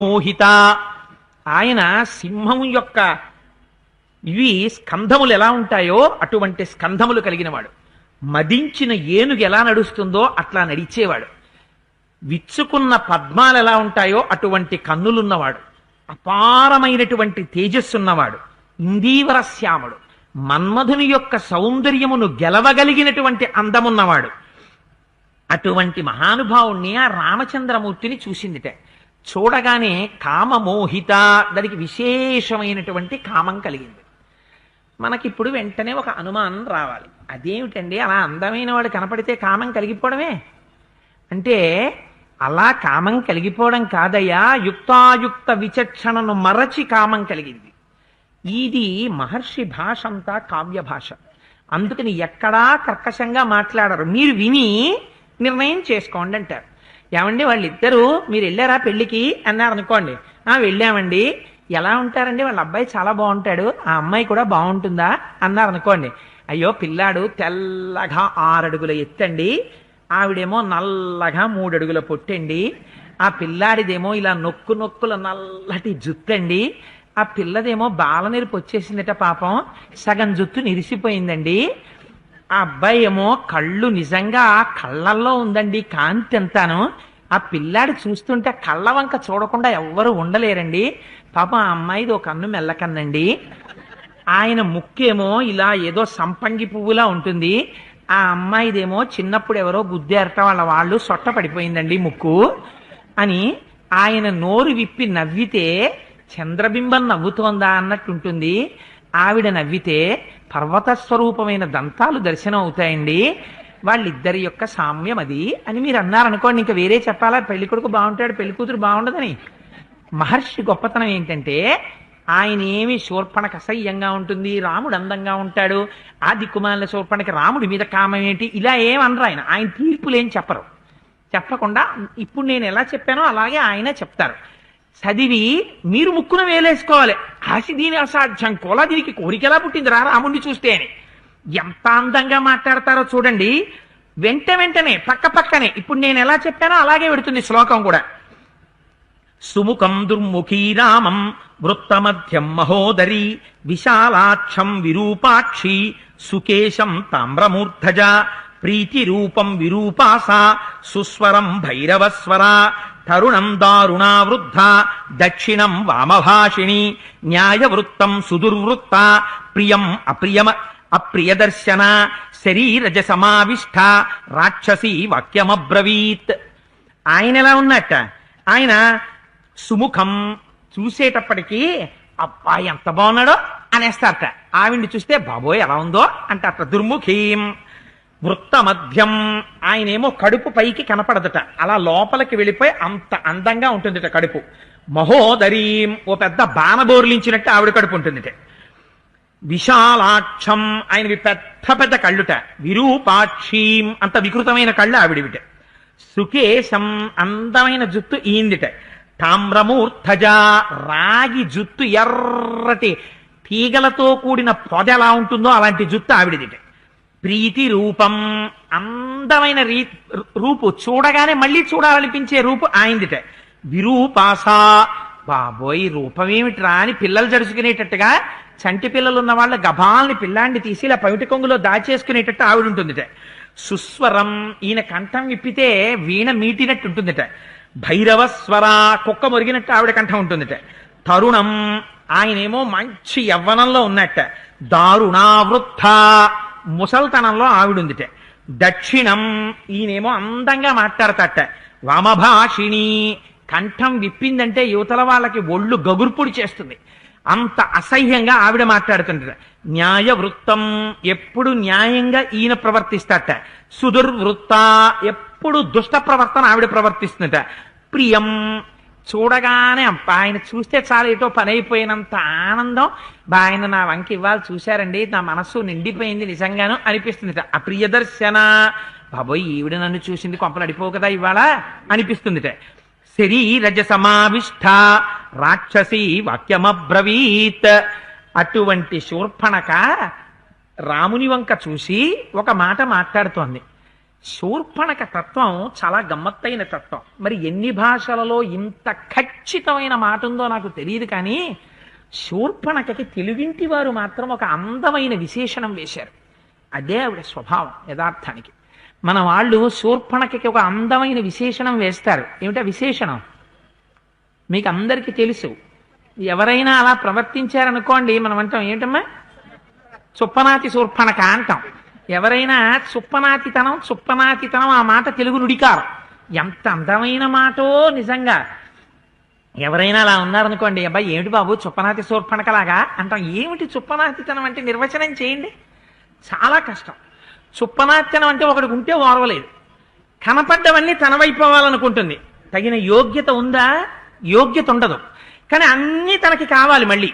మోహిత. ఆయన సింహం యొక్క ఇవి స్కంధములు ఎలా ఉంటాయో అటువంటి స్కంధములు కలిగినవాడు. మదించిన ఏనుగు ఎలా నడుస్తుందో అట్లా నడిచేవాడు. విచ్చుకున్న పద్మాలు ఎలా ఉంటాయో అటువంటి కన్నులున్నవాడు. అపారమైనటువంటి తేజస్సున్నవాడు. ఇందీవర శ్యాముడు. మన్మధుని యొక్క సౌందర్యమును గెలవగలిగినటువంటి అందమున్నవాడు. అటువంటి మహానుభావుణ్ణి ఆ రామచంద్రమూర్తిని చూసిందిట. చూడగానే కామమోహిత, దానికి విశేషమైనటువంటి కామం కలిగింది. మనకిప్పుడు వెంటనే ఒక అనుమానం రావాలి. అదేమిటండి, అలా అందమైన వాడు కనపడితే కామం కలిగిపోవడమే అంటే? అలా కామం కలిగిపోవడం కాదయ్యా, యుక్తాయుక్త విచక్షణను మరచి కామం కలిగింది. ఇది మహర్షి భాష అంతా కావ్య భాష. అందుకని ఎక్కడా కర్కశంగా మాట్లాడరు. మీరు విని నిర్ణయం చేసుకోండి అంటారు. ఏమండి వాళ్ళిద్దరూ మీరు వెళ్ళారా పెళ్లికి అన్నారు అనుకోండి. వెళ్ళామండి. ఎలా ఉంటారండి? వాళ్ళ అబ్బాయి చాలా బాగుంటాడు, ఆ అమ్మాయి కూడా బాగుంటుందా అన్నారు అనుకోండి. అయ్యో పిల్లాడు తెల్లగా 6 అడుగుల ఎత్తండి, ఆవిడేమో నల్లగా 3 అడుగుల పొట్టండి, ఆ పిల్లాడిదేమో ఇలా నొక్కుల నల్లటి జుత్తండి, ఆ పిల్లదేమో బాలనెరుపు వచ్చేసిందట, పాపం సగం జుత్తు నిరిసిపోయిందండి, ఆ అబ్బాయి ఏమో కళ్ళు నిజంగా కళ్ళల్లో ఉందండి కాంతి అంతాను, ఆ పిల్లాడి చూస్తుంటే కళ్ళ వంక చూడకుండా ఎవ్వరూ ఉండలేరండి, పాపం ఆ అమ్మాయిది ఒక కన్ను మెల్లకన్నండి, ఆయన ముక్కేమో ఇలా ఏదో సంపంగి పువ్వులా ఉంటుంది, ఆ అమ్మాయిదేమో చిన్నప్పుడు ఎవరో గుద్దేరట వాళ్ళు సొట్ట పడిపోయిందండి ముక్కు అని ఆయన నోరు విప్పి నవ్వితే చంద్రబింబం నవ్వుతోందా అన్నట్టుంటుంది, ఆవిడ నవ్వితే పర్వత స్వరూపమైన దంతాలు దర్శనం అవుతాయండి, వాళ్ళిద్దరి యొక్క సామ్యం అది అని మీరు అన్నారనుకోండి. ఇంకా వేరే చెప్పాలా? పెళ్లి కొడుకు బాగుంటాడు, పెళ్లి కూతురు బాగుండదని. మహర్షి గొప్పతనం ఏంటంటే ఆయన ఏమి శూర్పణకు అసహ్యంగా ఉంటుంది, రాముడు అందంగా ఉంటాడు, ఆ దిక్కుమాలిన శూర్పణకి రాముడి మీద కామం ఏంటి, ఇలా ఏమనరు. ఆయన తీర్పులేం చెప్పరు. చెప్పకుండా ఇప్పుడు నేను ఎలా చెప్పానో అలాగే ఆయన చెప్తారు. చదివి మీరు ముక్కున వేలేసుకోవాలి. ఆశి దీని అసాధ్యం, కోలా దీనికి కోరిక ఎలా పుట్టింది రా రాముడిని చూస్తే అని ఎంత అందంగా మాట్లాడతారో చూడండి. వెంటనే పక్కనే ఇప్పుడు నేను ఎలా చెప్పానో అలాగే పెడుతుంది శ్లోకం కూడా. సుముఖం దుర్ముఖీ రామం వృత్తమధ్యం మహోదరి విశాలాక్షం విరూపాక్షి సుకేశం తామ్రమూర్ధజ ప్రీతిరూపం విరూపాస సుస్వరం భైరవస్వర తరుణం దారుణా వృద్ధ దక్షిణం వామభాషిణి న్యాయవృత్తం సుదుర్వృత్త ప్రియం అప్రియదర్శన శరీరజ సమావిష్ట రాక్షసీ వాక్యమబ్రవీత్. ఆయన ఎలా ఉన్నట్ట? ఆయన సుముఖం, చూసేటప్పటికీ అబ్బాయి ఎంత బాగున్నాడో అనేస్తారట. ఆవిడ్ని చూస్తే బాబోయ్ ఎలా ఉందో అంటారట. దుర్ముఖీం వృత్త మధ్యం, ఆయనేమో కడుపు పైకి కనపడదట, అలా లోపలికి వెళ్ళిపోయి అంత అందంగా ఉంటుందిట కడుపు. మహోదరీం, ఓ పెద్ద బాణబోర్లించినట్టు ఆవిడ కడుపు ఉంటుందిట. విశాలాక్షం, ఆయనవి పెద్ద కళ్ళుట. విరూపాక్షీం, అంత వికృతమైన కళ్ళు ఆవిడివిట. సుకేశం, అందమైన జుత్తు ఈందిట. తామ్రమూర్ధజ, రాగి జుత్తు, ఎర్రటి తీగలతో కూడిన పొద ఎలా ఉంటుందో అలాంటి జుత్తు ఆవిడిదిట. ప్రీతి రూపం, అందమైన రూపు, చూడగానే మళ్ళీ చూడాలనిపించే రూపు ఆయిందిట. విరూపాస, బాబోయ్ రూపమేమిట్రా అని పిల్లలు జరుచుకునేటట్టుగా చంటి పిల్లలు ఉన్న వాళ్ళ గభాల్ని పిల్లాన్ని తీసి ఇలా పవిటి కొంగులో దాచేసుకునేటట్టు ఆవిడ ఉంటుందిట. సుస్వరం, ఈయన కంఠం విప్పితే వీణ మీటినట్టు ఉంటుందిట. భైరవస్వర, కుక్క మొరిగినట్టు ఆవిడ కంఠం ఉంటుందిట. తరుణం, ఆయనేమో మంచి యవ్వనంలో ఉన్నట్ట. దారుణావృద్ధ, ముసల్తనంలో ఆవిడుందిట. దక్షిణం, ఈయనేమో అందంగా మాట్లాడతట. వామభాషిణి, కంఠం విప్పిందంటే యువతల వాళ్ళకి ఒళ్ళు గగుర్పుడి చేస్తుంది, అంత అసహ్యంగా ఆవిడ మాట్లాడుతుంట. న్యాయవృత్తం, ఎప్పుడు న్యాయంగా ఈయన ప్రవర్తిస్తాట. సుదుర్వృత్త, ఎప్పుడు దుష్ట ప్రవర్తన ఆవిడ ప్రవర్తిస్తుందట. ప్రియం, చూడగానే ఆయన చూస్తే చాలా ఏటో పని అయిపోయినంత ఆనందం, ఆయన నా వంక ఇవాళ చూశారండి, నా మనస్సు నిండిపోయింది నిజంగాను అనిపిస్తుందిట. అప్రియదర్శన, బాబోయ్ ఈవిడ నన్ను చూసింది కొంపలు అడిపోవు కదా ఇవాళ అనిపిస్తుందిట. శరీరజ సమావిష్ట రాక్షసీ వాక్యమబ్రవీత్. అటువంటి శూర్పణక రాముని వంక చూసి ఒక మాట మాట్లాడుతోంది. శూర్పణక తత్వం చాలా గమ్మత్తైన తత్వం. మరి ఎన్ని భాషలలో ఇంత ఖచ్చితమైన మాట ఉందో నాకు తెలియదు, కానీ శూర్పణకకి తెలుగింటి వారు మాత్రం ఒక అందమైన విశేషణం వేశారు. అదే ఆవిడ స్వభావం యథార్థానికి. మన వాళ్ళు శూర్పణకకి ఒక అందమైన విశేషణం వేస్తారు. ఏమిటా విశేషణం? మీకు అందరికీ తెలుసు. ఎవరైనా అలా ప్రవర్తించారనుకోండి, మనం అంటాం ఏమిటమ్మా, చుప్పనాతి శూర్పణక అంటాం. ఎవరైనా చుప్పనాతితనం ఆ మాట తెలుగు నుడికారం. ఎంత అందమైన మాటో నిజంగా. ఎవరైనా అలా ఉన్నారనుకోండి, అబ్బాయి ఏమిటి బాబు చుప్పనాతి శూర్పణకలాగా అంటాం. ఏమిటి చుప్పనాతితనం అంటే నిర్వచనం చేయండి. చాలా కష్టం. చుప్పనాతితనం అంటే ఒకడికి ఉంటే ఓర్వలేదు, కనపడ్డవన్నీ తనవైపోవాలనుకుంటుంది. తగిన యోగ్యత ఉందా? యోగ్యత ఉండదు, కానీ అన్నీ తనకి కావాలి. మళ్ళీ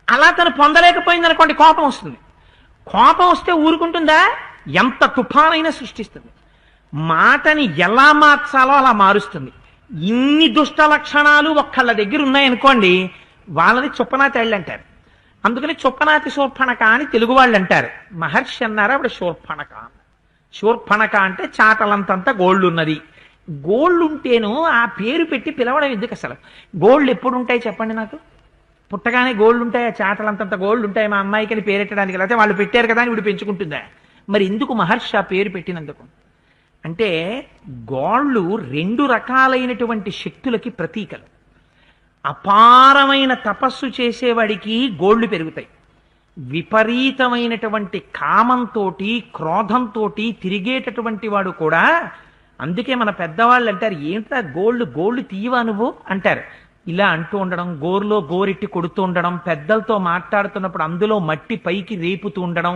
అలా తను పొందలేకపోయింది అనుకోండి, కోపం వస్తుంది. కోపం వస్తే ఊరుకుంటుందా? ఎంత తుఫానైనా సృష్టిస్తుంది. మాటని ఎలా మార్చాలో అలా మారుస్తుంది. ఇన్ని దుష్ట లక్షణాలు ఒక్కళ్ళ దగ్గర ఉన్నాయనుకోండి, వాళ్ళని చుప్పనాతి అంటారు. అందుకని చుప్పనాతి శూర్పణక అని తెలుగు వాళ్ళు అంటారు. మహర్షి అన్నారు అప్పుడు శూర్పణక. శూర్పణక అంటే చాటలంతంత గోళ్ళున్నది. గోళ్ళుంటేను ఆ పేరు పెట్టి పిలవడం ఎందుకు అసలు? గోళ్ళు ఎప్పుడు ఉంటాయి చెప్పండి నాకు? పుట్టగానే గోళ్ళు ఉంటాయా? చాటలంతంత గోళ్ళు ఉంటాయి మా అమ్మాయికి అని పేరెట్టడానికి? లేకపోతే వాళ్ళు పెట్టారు కదా అని వీడు పెంచుకుంటుందా? మరి ఎందుకు మహర్షి ఆ పేరు పెట్టినందుకు అంటే, గోళ్ళు రెండు రకాలైనటువంటి శక్తులకి ప్రతీకలు. అపారమైన తపస్సు చేసేవాడికి గోళ్ళు పెరుగుతాయి. విపరీతమైనటువంటి కామంతో క్రోధంతో తిరిగేటటువంటి వాడు కూడా. అందుకే మన పెద్దవాళ్ళు అంటారు, ఏంటా గోళ్ళు తీయవా నువ్వు అంటారు. ఇలా అంటూ ఉండడం, గోరులో గోరెట్టి కొడుతూ ఉండడం, పెద్దలతో మాట్లాడుతున్నప్పుడు అందులో మట్టి పైకి రేపుతూ ఉండడం,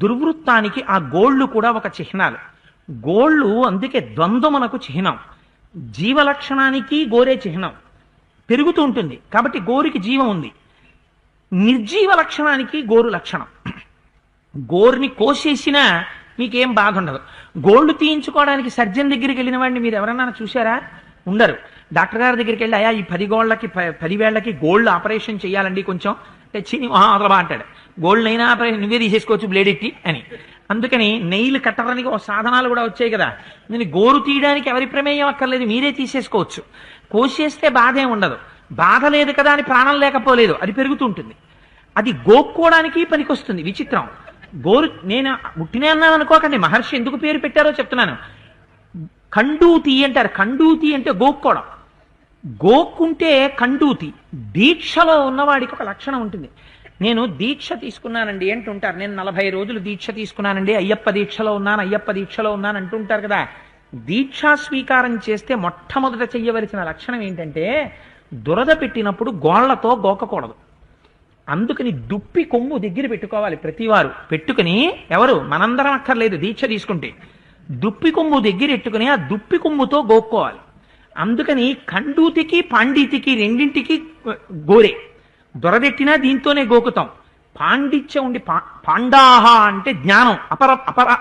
దుర్వృత్తానికి ఆ గోళ్ళు కూడా ఒక చిహ్నాలు. గోళ్ళు అందుకే ద్వంద్వమునకు చిహ్నం. జీవలక్షణానికి గోరే చిహ్నం. పెరుగుతూ ఉంటుంది కాబట్టి గోరుకి జీవం ఉంది. నిర్జీవ లక్షణానికి గోరు లక్షణం. గోరుని కోసేసినా మీకేం బాధ ఉండదు. గోళ్ళు తీయించుకోవడానికి సర్జన్ దగ్గరికి వెళ్ళిన వాడిని మీరు ఎవరన్నా చూసారా? ఉండరు. డాక్టర్ గారి దగ్గరికి వెళ్ళి, అయ్యా ఈ 10 వేళ్లకి గోల్డ్ ఆపరేషన్ చేయాలండి కొంచెం తెచ్చి అదలబా అంటాడు. గోల్డ్ అయినా ఆపరేషన్ నువ్వే తీసేసుకోవచ్చు బ్లేడ్ ఎట్టి అని. అందుకని నెయిల్ కట్టడానికి ఒక సాధనాలు కూడా వచ్చాయి కదా. నేను గోరు తీయడానికి ఎవరి ప్రమేయం అక్కర్లేదు, మీరే తీసేసుకోవచ్చు. కోసేస్తే బాధే ఉండదు. బాధ లేదు కదా అని ప్రాణం లేకపోలేదు, అది పెరుగుతూ ఉంటుంది. అది గోక్కోవడానికి పనికొస్తుంది. విచిత్రం. గోరు నేను ఉట్టినే అన్నాను అనుకోకండి, మహర్షి ఎందుకు పేరు పెట్టారో చెప్తున్నాను. కండూతి అంటారు. కండూతి అంటే గోక్కోవడం. గోక్కుంటే కండూతి. దీక్షలో ఉన్నవాడికి ఒక లక్షణం ఉంటుంది. నేను దీక్ష తీసుకున్నానండి అంటుంటారు. నేను 40 రోజులు దీక్ష తీసుకున్నానండి, అయ్యప్ప దీక్షలో ఉన్నాను అంటుంటారు కదా. దీక్షా స్వీకారం చేస్తే మొట్టమొదట చెయ్యవలసిన లక్షణం ఏంటంటే, దురద పెట్టినప్పుడు గోళ్లతో గోకకూడదు. అందుకని దుప్పి కొమ్ము దగ్గర పెట్టుకోవాలి ప్రతివారు. పెట్టుకుని ఎవరు మనందరం అక్కర్లేదు, దీక్ష తీసుకుంటే దుప్పి కొమ్ము దగ్గర పెట్టుకుని ఆ దుప్పి కొమ్ముతో గోక్కోవాలి. అందుకని కండూతికి పాండితికి రెండింటికి గోరే. దొరదెట్టినా దీంతోనే గోకుతాం. పాండిత్యం ఉండి పాండాహ అంటే జ్ఞానం,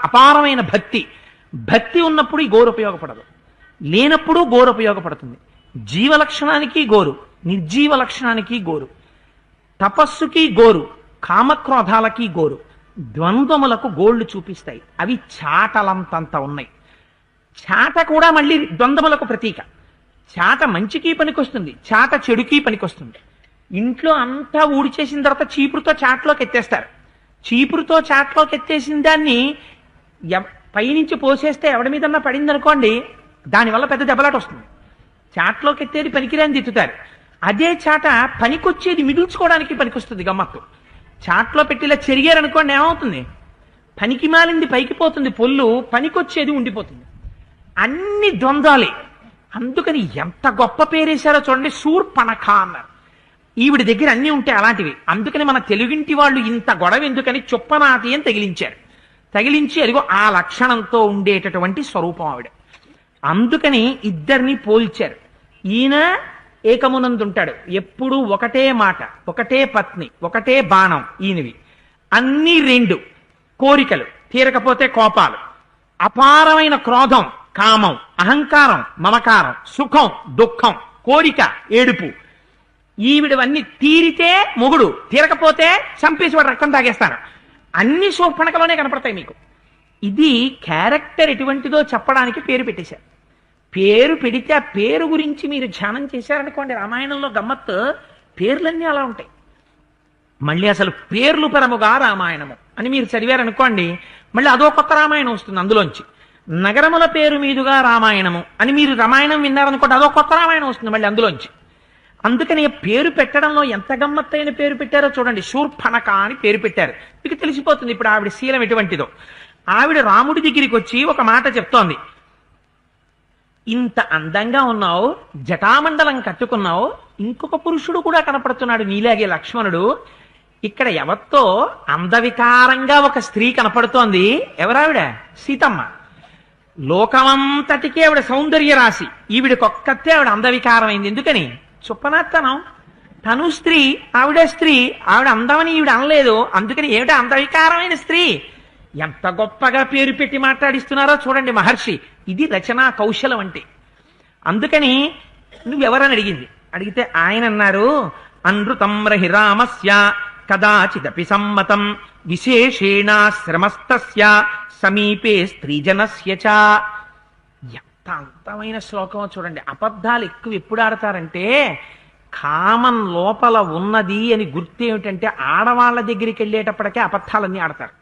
అపారమైన భక్తి ఉన్నప్పుడు ఈ గోరు ఉపయోగపడదు, లేనప్పుడు గోరు ఉపయోగపడుతుంది. జీవలక్షణానికి గోరు, నిర్జీవ లక్షణానికి గోరు, తపస్సుకి గోరు, కామక్రోధాలకి గోరు, ద్వంద్వములకు గోళ్లు చూపిస్తాయి. అవి చాటలంతంత ఉన్నాయి. చాట కూడా మళ్ళీ ద్వంద్వములకు ప్రతీక. చాట మంచికి పనికొస్తుంది, చాట చెడుకి పనికొస్తుంది. ఇంట్లో అంతా ఊడిచేసిన తర్వాత చీపురుతో చాట్లోకి ఎత్తేస్తారు. చీపురుతో చాట్లోకి ఎత్తేసిన దాన్ని పైనుంచి పోసేస్తే ఎవడి మీదన్నా పడింది అనుకోండి, దానివల్ల పెద్ద దెబ్బలాట వస్తుంది. చాట్లోకి ఎత్తేది పనికిరాని తిట్టుతారు. అదే చాట పనికొచ్చేది మిగుల్చుకోవడానికి పనికొస్తుంది. గమ్మత్తు. చాట్లో పెట్టి ఇలా చెరిగారనుకోండి, ఏమవుతుంది? పనికి మాలింది పైకి పోతుంది, పొల్లు పనికొచ్చేది ఉండిపోతుంది. అన్ని ద్వంద్వాలే. అందుకని ఎంత గొప్ప పేరేశారో చూడండి, శూర్పణఖ అన్నారు. ఈవిడ దగ్గర అన్నీ ఉంటాయి అలాంటివి. అందుకని మన తెలుగింటి వాళ్ళు ఇంత గొడవ ఎందుకని చుప్పనాతి అని తగిలించి అదిగో ఆ లక్షణంతో ఉండేటటువంటి స్వరూపం ఆవిడ. అందుకని ఇద్దరిని పోల్చారు. ఈయన ఏకమునందుంటాడు, ఎప్పుడు ఒకటే మాట, ఒకటే పత్ని, ఒకటే బాణం ఈయనవి. అన్ని రెండు కోరికలు, తీరకపోతే కోపాలు, అపారమైన క్రోధం, కామం, అహంకారం, మమకారం, సుఖం, దుఃఖం, కోరిక, ఏడుపు. ఈవిడవన్నీ తీరితే మొగుడు, తీరకపోతే చంపేసి వాడు రక్తం తాగేస్తాను. అన్ని శూర్పణఖలోనే కనపడతాయి మీకు. ఇది క్యారెక్టర్ ఎటువంటిదో చెప్పడానికి పేరు పెట్టేశారు. పేరు పెడితే ఆ పేరు గురించి మీరు ధ్యానం చేశారనుకోండి, రామాయణంలో గమ్మత్తు పేర్లన్నీ అలా ఉంటాయి. మళ్ళీ అసలు పేర్లు పరముగా రామాయణము అని మీరు చదివారనుకోండి, మళ్ళీ అదో కొత్త రామాయణం వస్తుంది అందులోంచి. నగరముల పేరు మీదుగా రామాయణము అని మీరు రామాయణం విన్నారనుకోండి, అదో కొత్త రామాయణం వస్తుంది మళ్ళీ అందులోంచి. అందుకని పేరు పెట్టడంలో ఎంత గమ్మత్తైన పేరు పెట్టారో చూడండి. శూర్పణఖ అని పేరు పెట్టారు. మీకు తెలిసిపోతుంది ఇప్పుడు ఆవిడ శీలం ఎటువంటిదో. ఆవిడ రాముడి దగ్గరికి వచ్చి ఒక మాట చెప్తోంది, ఇంత అందంగా ఉన్నావు, జటామండలం కట్టుకున్నావు, ఇంకొక పురుషుడు కూడా కనపడుతున్నాడు నీలాగే లక్ష్మణుడు. ఇక్కడ ఎవరితో అందవికారంగా ఒక స్త్రీ కనపడుతోంది. ఎవరావిడ? సీతమ్మ. లోకమంతటికి ఆవిడ సౌందర్య రాశి, ఈవిడకొక్కతే ఆవిడ అందవికారమైంది. ఎందుకని? చుప్పనాత్తనం. తను స్త్రీ, ఆవిడ స్త్రీ, ఆవిడ అందమని ఈవిడ అనలేదు. అందుకని ఏమిటా అందవికారమైన స్త్రీ? ఎంత గొప్పగా పేరు పెట్టి మాట్లాడిస్తున్నారో చూడండి మహర్షి. ఇది రచనా కౌశలం అంటే. అందుకని నువ్వెవరని అడిగింది. అడిగితే ఆయన అన్నారు, అనృతం రహి రామస్య కదాచిదపి సమ్మతం విశేషేణ శ్రమస్తస్య సమీపే స్త్రీజనస్య చ. ఎంత అంతమైన శ్లోకమో చూడండి. అబద్ధాలు ఎక్కువ ఎప్పుడు ఆడతారంటే, కామం లోపల ఉన్నది అని గుర్తు ఏమిటంటే ఆడవాళ్ళ దగ్గరికి వెళ్ళేటప్పటికే అబద్ధాలన్నీ ఆడతారు.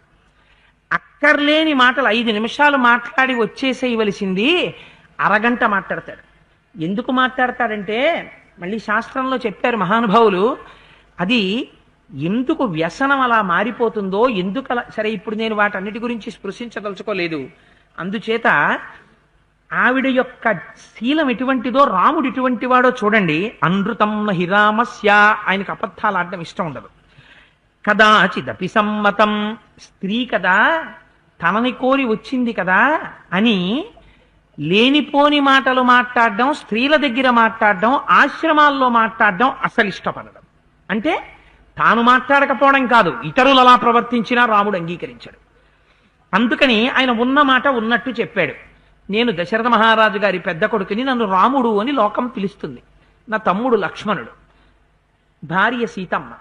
అక్కర్లేని మాటలు 5 నిమిషాలు మాట్లాడి వచ్చేసేయవలసింది అరగంట మాట్లాడతాడు. ఎందుకు మాట్లాడతాడంటే, మళ్ళీ శాస్త్రంలో చెప్పారు మహానుభావులు, అది ఎందుకు వ్యసనం అలా మారిపోతుందో, ఎందుకు అలా. సరే, ఇప్పుడు నేను వాటన్నిటి గురించి స్పృశించదలుచుకోలేదు. అందుచేత ఆవిడ యొక్క శీలం ఎటువంటిదో, రాముడు ఎటువంటి వాడో చూడండి. అనృతం నహి రామస్య, ఆయనకు అబద్ధాలు ఆడడం ఇష్టం ఉండదు. కదాచిదపి సమ్మతం, స్త్రీ కదా, తనని కోరి వచ్చింది కదా అని లేనిపోని మాటలు మాట్లాడడం, స్త్రీల దగ్గర మాట్లాడడం, ఆశ్రమాల్లో మాట్లాడడం అసలు ఇష్టపడడం. అంటే తాను మాట్లాడకపోవడం కాదు, ఇతరులు అలా ప్రవర్తించినా రాముడు అంగీకరించాడు. అందుకని ఆయన ఉన్న మాట ఉన్నట్టు చెప్పాడు. నేను దశరథ మహారాజు గారి పెద్ద కొడుకుని, నన్ను రాముడు అని లోకం పిలుస్తుంది. నా తమ్ముడు లక్ష్మణుడు, భార్య సీతమ్మ.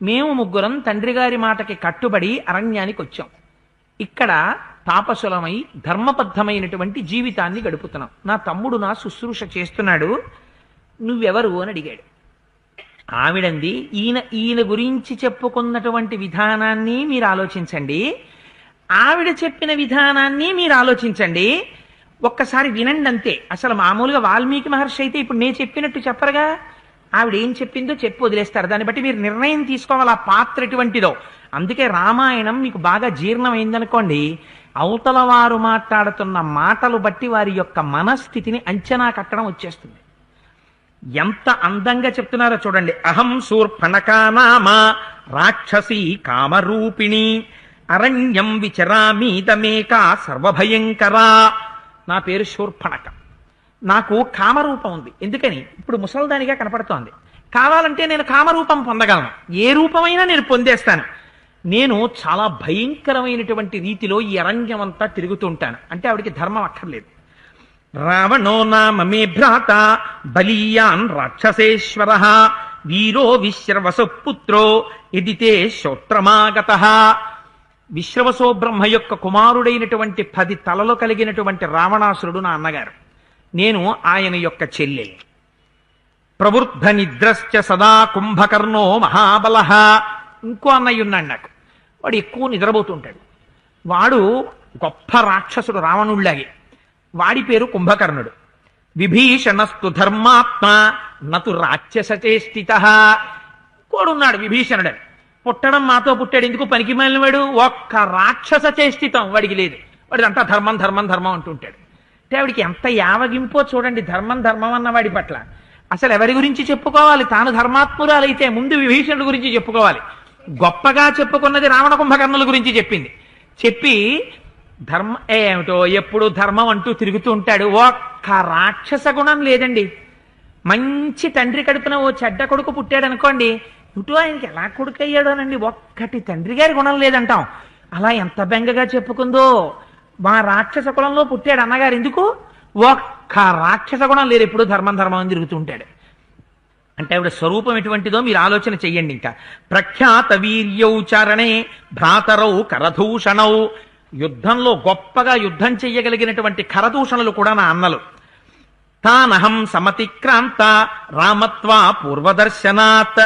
మేము ముగ్గురం తండ్రి గారి మాటకి కట్టుబడి అరణ్యానికి వచ్చాం. ఇక్కడ తాపసులమై ధర్మబద్ధమైనటువంటి జీవితాన్ని గడుపుతున్నాం. నా తమ్ముడు నా శుశ్రూష చేస్తున్నాడు, నువ్వెవరు అని అడిగాడు. ఆవిడంది, ఈయన గురించి చెప్పుకున్నటువంటి విధానాన్ని మీరు ఆలోచించండి, ఆవిడ చెప్పిన విధానాన్ని మీరు ఆలోచించండి, ఒక్కసారి వినండి అంతే. అసలు మామూలుగా వాల్మీకి మహర్షి అయితే ఇప్పుడు నేను చెప్పినట్టు చెప్పరుగా, ఆవిడ ఏం చెప్పిందో చెప్పి వదిలేస్తారు. దాన్ని బట్టి మీరు నిర్ణయం తీసుకోవాలి ఆ పాత్ర ఎటువంటిదో. అందుకే రామాయణం మీకు బాగా జీర్ణమైందనుకోండి, అవతల వారు మాట్లాడుతున్న మాటలు బట్టి వారి యొక్క మనస్థితిని అంచనా కట్టడం వచ్చేస్తుంది. ఎంత అందంగా చెప్తున్నారో చూడండి. అహం శూర్పణఖా నామ రాక్షసీ కామరూపిణి అరణ్యం విచరామీదమేకా సర్వభయంకరా. నా పేరు శూర్పణఖ, నాకు కామరూపం ఉంది. ఎందుకని? ఇప్పుడు ముసల్దానిగా కనపడుతోంది. కావాలంటే నేను కామరూపం పొందగలను, ఏ రూపమైనా నేను పొందేస్తాను. నేను చాలా భయంకరమైనటువంటి రీతిలో ఈ అరణ్యం అంతా తిరుగుతూ ఉంటాను. అంటే ఆవిడికి ధర్మం అక్కర్లేదు. రావణో నామ మే భ్రాత బలీయాన్ రాక్షసేశ్వర వీరో విశ్రవసో పుత్రో ఎదితే శ్రోత్రమాగత. విశ్రవసో బ్రహ్మ యొక్క కుమారుడైనటువంటి 10 తలలు కలిగినటువంటి రావణాసురుడు నా అన్నగారు, నేను ఆయన యొక్క చెల్లె. ప్రవృద్ధ నిద్రశ్చ సదా కుంభకర్ణో మహాబల. ఇంకో అన్నయ్య ఉన్నాడు నాకు, వాడు ఎక్కువ నిద్రపోతుంటాడు. వాడు గొప్ప రాక్షసుడు రావణుళ్లాగే. వాడి పేరు కుంభకర్ణుడు. విభీషణస్తు ధర్మాత్మ నతు రాక్షసచేష్టిత. కోడున్నాడు విభీషణుడు. పుట్టడం మాతో పుట్టాడు, ఎందుకు పనికి మాలిన వాడు, ఒక్క రాక్షస చేష్టితం వాడికి లేదు. వాడిదంతా ధర్మం ధర్మం ధర్మం అంటుంటాడు. అంటే ఆవిడికి ఎంత యావగింపో చూడండి ధర్మం ధర్మం అన్న వాడి పట్ల. అసలు ఎవరి గురించి చెప్పుకోవాలి? తాను ధర్మాత్మురాలైతే ముందు విభీషణుడి గురించి చెప్పుకోవాలి. గొప్పగా చెప్పుకున్నది రావణ కుంభకర్ణుల గురించి చెప్పింది. చెప్పి ఏమిటో ఎప్పుడు ధర్మం అంటూ తిరుగుతూ ఉంటాడు. ఒక్క రాక్షస గుణం లేదండి. మంచి తండ్రి కడుపున ఓ చెడ్డ కొడుకు పుట్టాడు అనుకోండి, ఇటు ఆయనకి ఎలా కొడుకు అయ్యాడోనండి, ఒక్కటి తండ్రి గారి గుణం లేదంటాం. అలా ఎంత బెంగగా చెప్పుకుందో. మా రాక్షస కులంలో పుట్టాడు అన్నగారు, ఎందుకు ఒక్క రాక్షస గుణం లేదు, ఎప్పుడు ధర్మం ధర్మం అని తిరుగుతూ ఉంటాడు. అంటే ఆవిడ స్వరూపం ఎటువంటిదో మీరు ఆలోచన చెయ్యండి. ఇంకా ప్రఖ్యాత వీర్యౌచారణే భ్రాతరౌ కరదూషణౌ యుద్ధంలో గొప్పగా యుద్ధం చెయ్యగలిగినటువంటి ఖరదూషణులు కూడా నా అన్నలు. తానహం సమతిక్రాంత రామత్వా పూర్వదర్శనాత్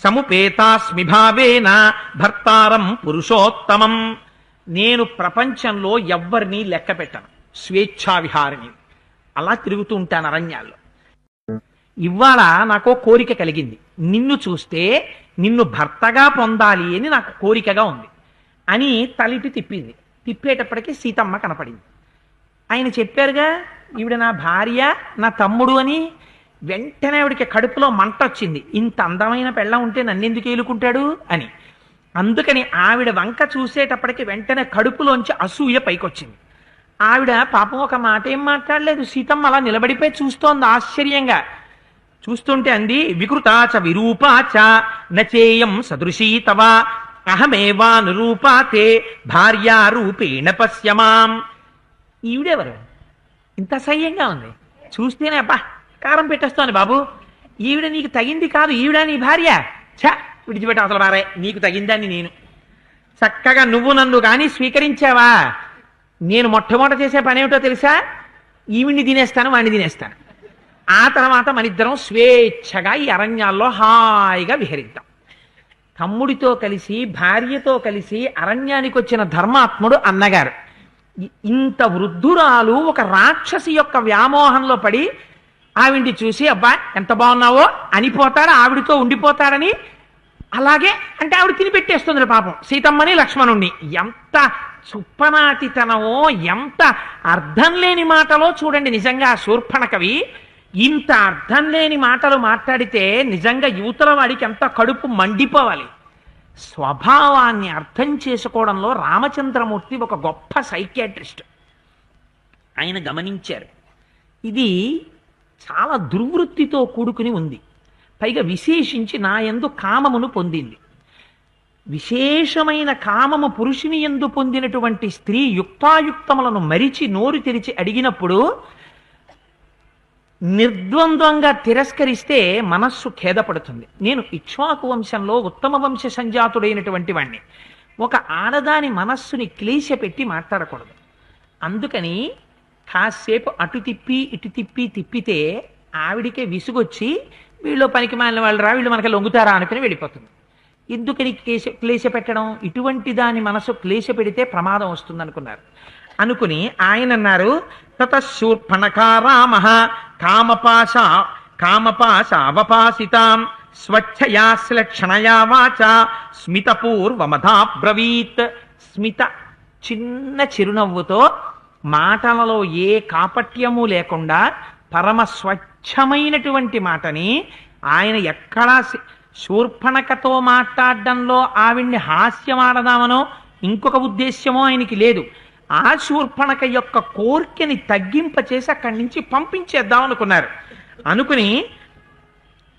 సముపేతాస్మి భావేన భర్తారం పురుషోత్తమం. నేను ప్రపంచంలో ఎవ్వరినీ లెక్క పెట్టను, స్వేచ్ఛా విహారిని. అలా తిరుగుతూ ఉంటాను అరణ్యాల్లో. ఇవాళ నాకో కోరిక కలిగింది, నిన్ను చూస్తే నిన్ను భర్తగా పొందాలి అని నాకు కోరికగా ఉంది అని తలిపి తిప్పింది. తిప్పేటప్పటికీ సీతమ్మ కనపడింది. ఆయన చెప్పారుగా ఈవిడ నా భార్య, నా తమ్ముడు అని. వెంటనే ఆవిడికి కడుపులో మంట వచ్చింది. ఇంత అందమైన పెళ్ళం ఉంటే నన్నెందుకు ఏలుకుంటాడు అని. అందుకని ఆవిడ వంక చూసేటప్పటికి వెంటనే కడుపులోంచి అసూయ పైకొచ్చింది. ఆవిడ పాపం ఒక మాట ఏం మాట్లాడలేదు. సీతమ్మ అలా నిలబడిపోయి చూస్తోంది ఆశ్చర్యంగా. చూస్తుంటే అంది, వికృతాచ విరూపాచ నచేయం సదృశీ తవ అహమేవా నిరూపాతే భార్యారూపేణ పశ్యమాం. ఈవిడెవరు ఇంత అసహ్యంగా ఉంది? చూస్తేనే అబ్బా కారం పెట్టేస్తోంది బాబు. ఈవిడ నీకు తగింది కాదు, ఈవిడ నీ భార్య. ఛ, విడిచిపెట్టి అవతల బారే, నీకు తగిందాన్ని నేను. చక్కగా నువ్వు నన్ను కానీ స్వీకరించావా, నేను మొట్టమొదట చేసే పని ఏమిటో తెలుసా? ఈవిడ్ని తినేస్తాను, వాణ్ణి తినేస్తాను. ఆ తర్వాత మనిద్దరం స్వేచ్ఛగా ఈ అరణ్యాల్లో హాయిగా విహరిద్దాం. తమ్ముడితో కలిసి భార్యతో కలిసి అరణ్యానికి వచ్చిన ధర్మాత్ముడు అన్నగారు. ఇంత వృద్ధురాలు ఒక రాక్షసి యొక్క వ్యామోహంలో పడి ఆవిడ్ని చూసి అబ్బా ఎంత బాగున్నావో అనిపోతాడు, ఆవిడితో ఉండిపోతాడని. అలాగే అంటే ఆవిడ తినిపెట్టేస్తుంది పాపం సీతమ్మని లక్ష్మణుణ్ణి. ఎంత చుప్పనాటితనమో, ఎంత అర్థం లేని మాటలో చూడండి. నిజంగా శూర్పణఖవి ఇంత అర్థం లేని మాటలు మాట్లాడితే నిజంగా యువతల వాడికి ఎంత కడుపు మండిపోవాలి. స్వభావాన్ని అర్థం చేసుకోవడంలో రామచంద్రమూర్తి ఒక గొప్ప సైకియాట్రిస్ట్. ఆయన గమనించారు, ఇది చాలా దుర్వృత్తితో కూడుకుని ఉంది, పైగా విశేషించి నా యందు కామమును పొందింది. విశేషమైన కామము పురుషుని యందు పొందినటువంటి స్త్రీ యుక్తాయుక్తములను మరిచి నోరు తెరిచి అడిగినప్పుడు నిర్ద్వంద్వంగా తిరస్కరిస్తే మనస్సు ఖేదపడుతుంది. నేను ఇక్ష్వాకు వంశంలో ఉత్తమ వంశ సంజాతుడైనటువంటి వాణ్ణి. ఒక ఆడదాని మనస్సుని క్లేశపెట్టి మాట్లాడకూడదు. అందుకని కాసేపు అటు తిప్పి ఇటు తిప్పితే ఆవిడికే విసుగొచ్చి వీళ్ళు పనికి మాలిన వాళ్ళు రా, వీళ్ళు మనకి లొంగుతారా అనుకుని వెళ్ళిపోతుంది. ఎందుకని క్లేశ పెట్టడం? ఇటువంటి దాని మనసు క్లేశ పెడితే ప్రమాదం వస్తుంది అనుకున్నారు. అనుకుని ఆయన అన్నారు, తతశూర్పణఖారామ కామపాశావపాసితాం స్వచ్ఛయా శ్లక్షణయా వాచ స్మితపూర్వమధాబ్రవీత్. స్మిత చిన్న చిరునవ్వుతో, మాటలలో ఏ కాపట్యము లేకుండా పరమ స్వచ్ఛమైనటువంటి మాటని ఆయన ఎక్కడా శూర్పణఖతో మాట్లాడడంలో ఆవిడ్ని హాస్యమాడదామనో ఇంకొక ఉద్దేశ్యమో ఆయనకి లేదు. ఆ శూర్పణఖ యొక్క కోర్కెని తగ్గింపచేసి అక్కడి నుంచి పంపించేద్దాం అనుకున్నారు. అనుకుని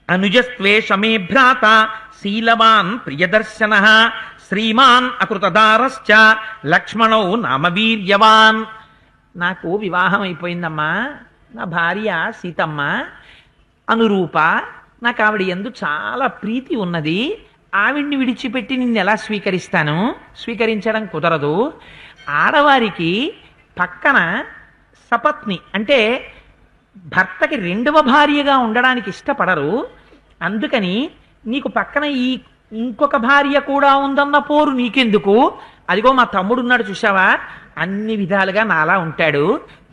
అనుజస్త్వేషమే భ్రాత శీలవాన్ ప్రియదర్శన శ్రీమాన్ అకృతదారశ్చ లక్ష్మణౌ నామవీర్యవాన్. నాకు వివాహం అయిపోయిందమ్మా, నా భార్య సీతమ్మ అనురూప, నాకు ఆవిడ యందు చాలా ప్రీతి ఉన్నది. ఆవిడ్ని విడిచిపెట్టి నిన్ను ఎలా స్వీకరిస్తాను? స్వీకరించడం కుదరదు. ఆడవారికి పక్కన సపత్ని అంటే భర్తకి రెండవ భార్యగా ఉండడానికి ఇష్టపడరు. అందుకని నీకు పక్కన ఇంకొక భార్య కూడా ఉందన్న పోరు నీకెందుకు? అదిగో మా తమ్ముడు ఉన్నాడు చూసావా, అన్ని విధాలుగా నాలా ఉంటాడు,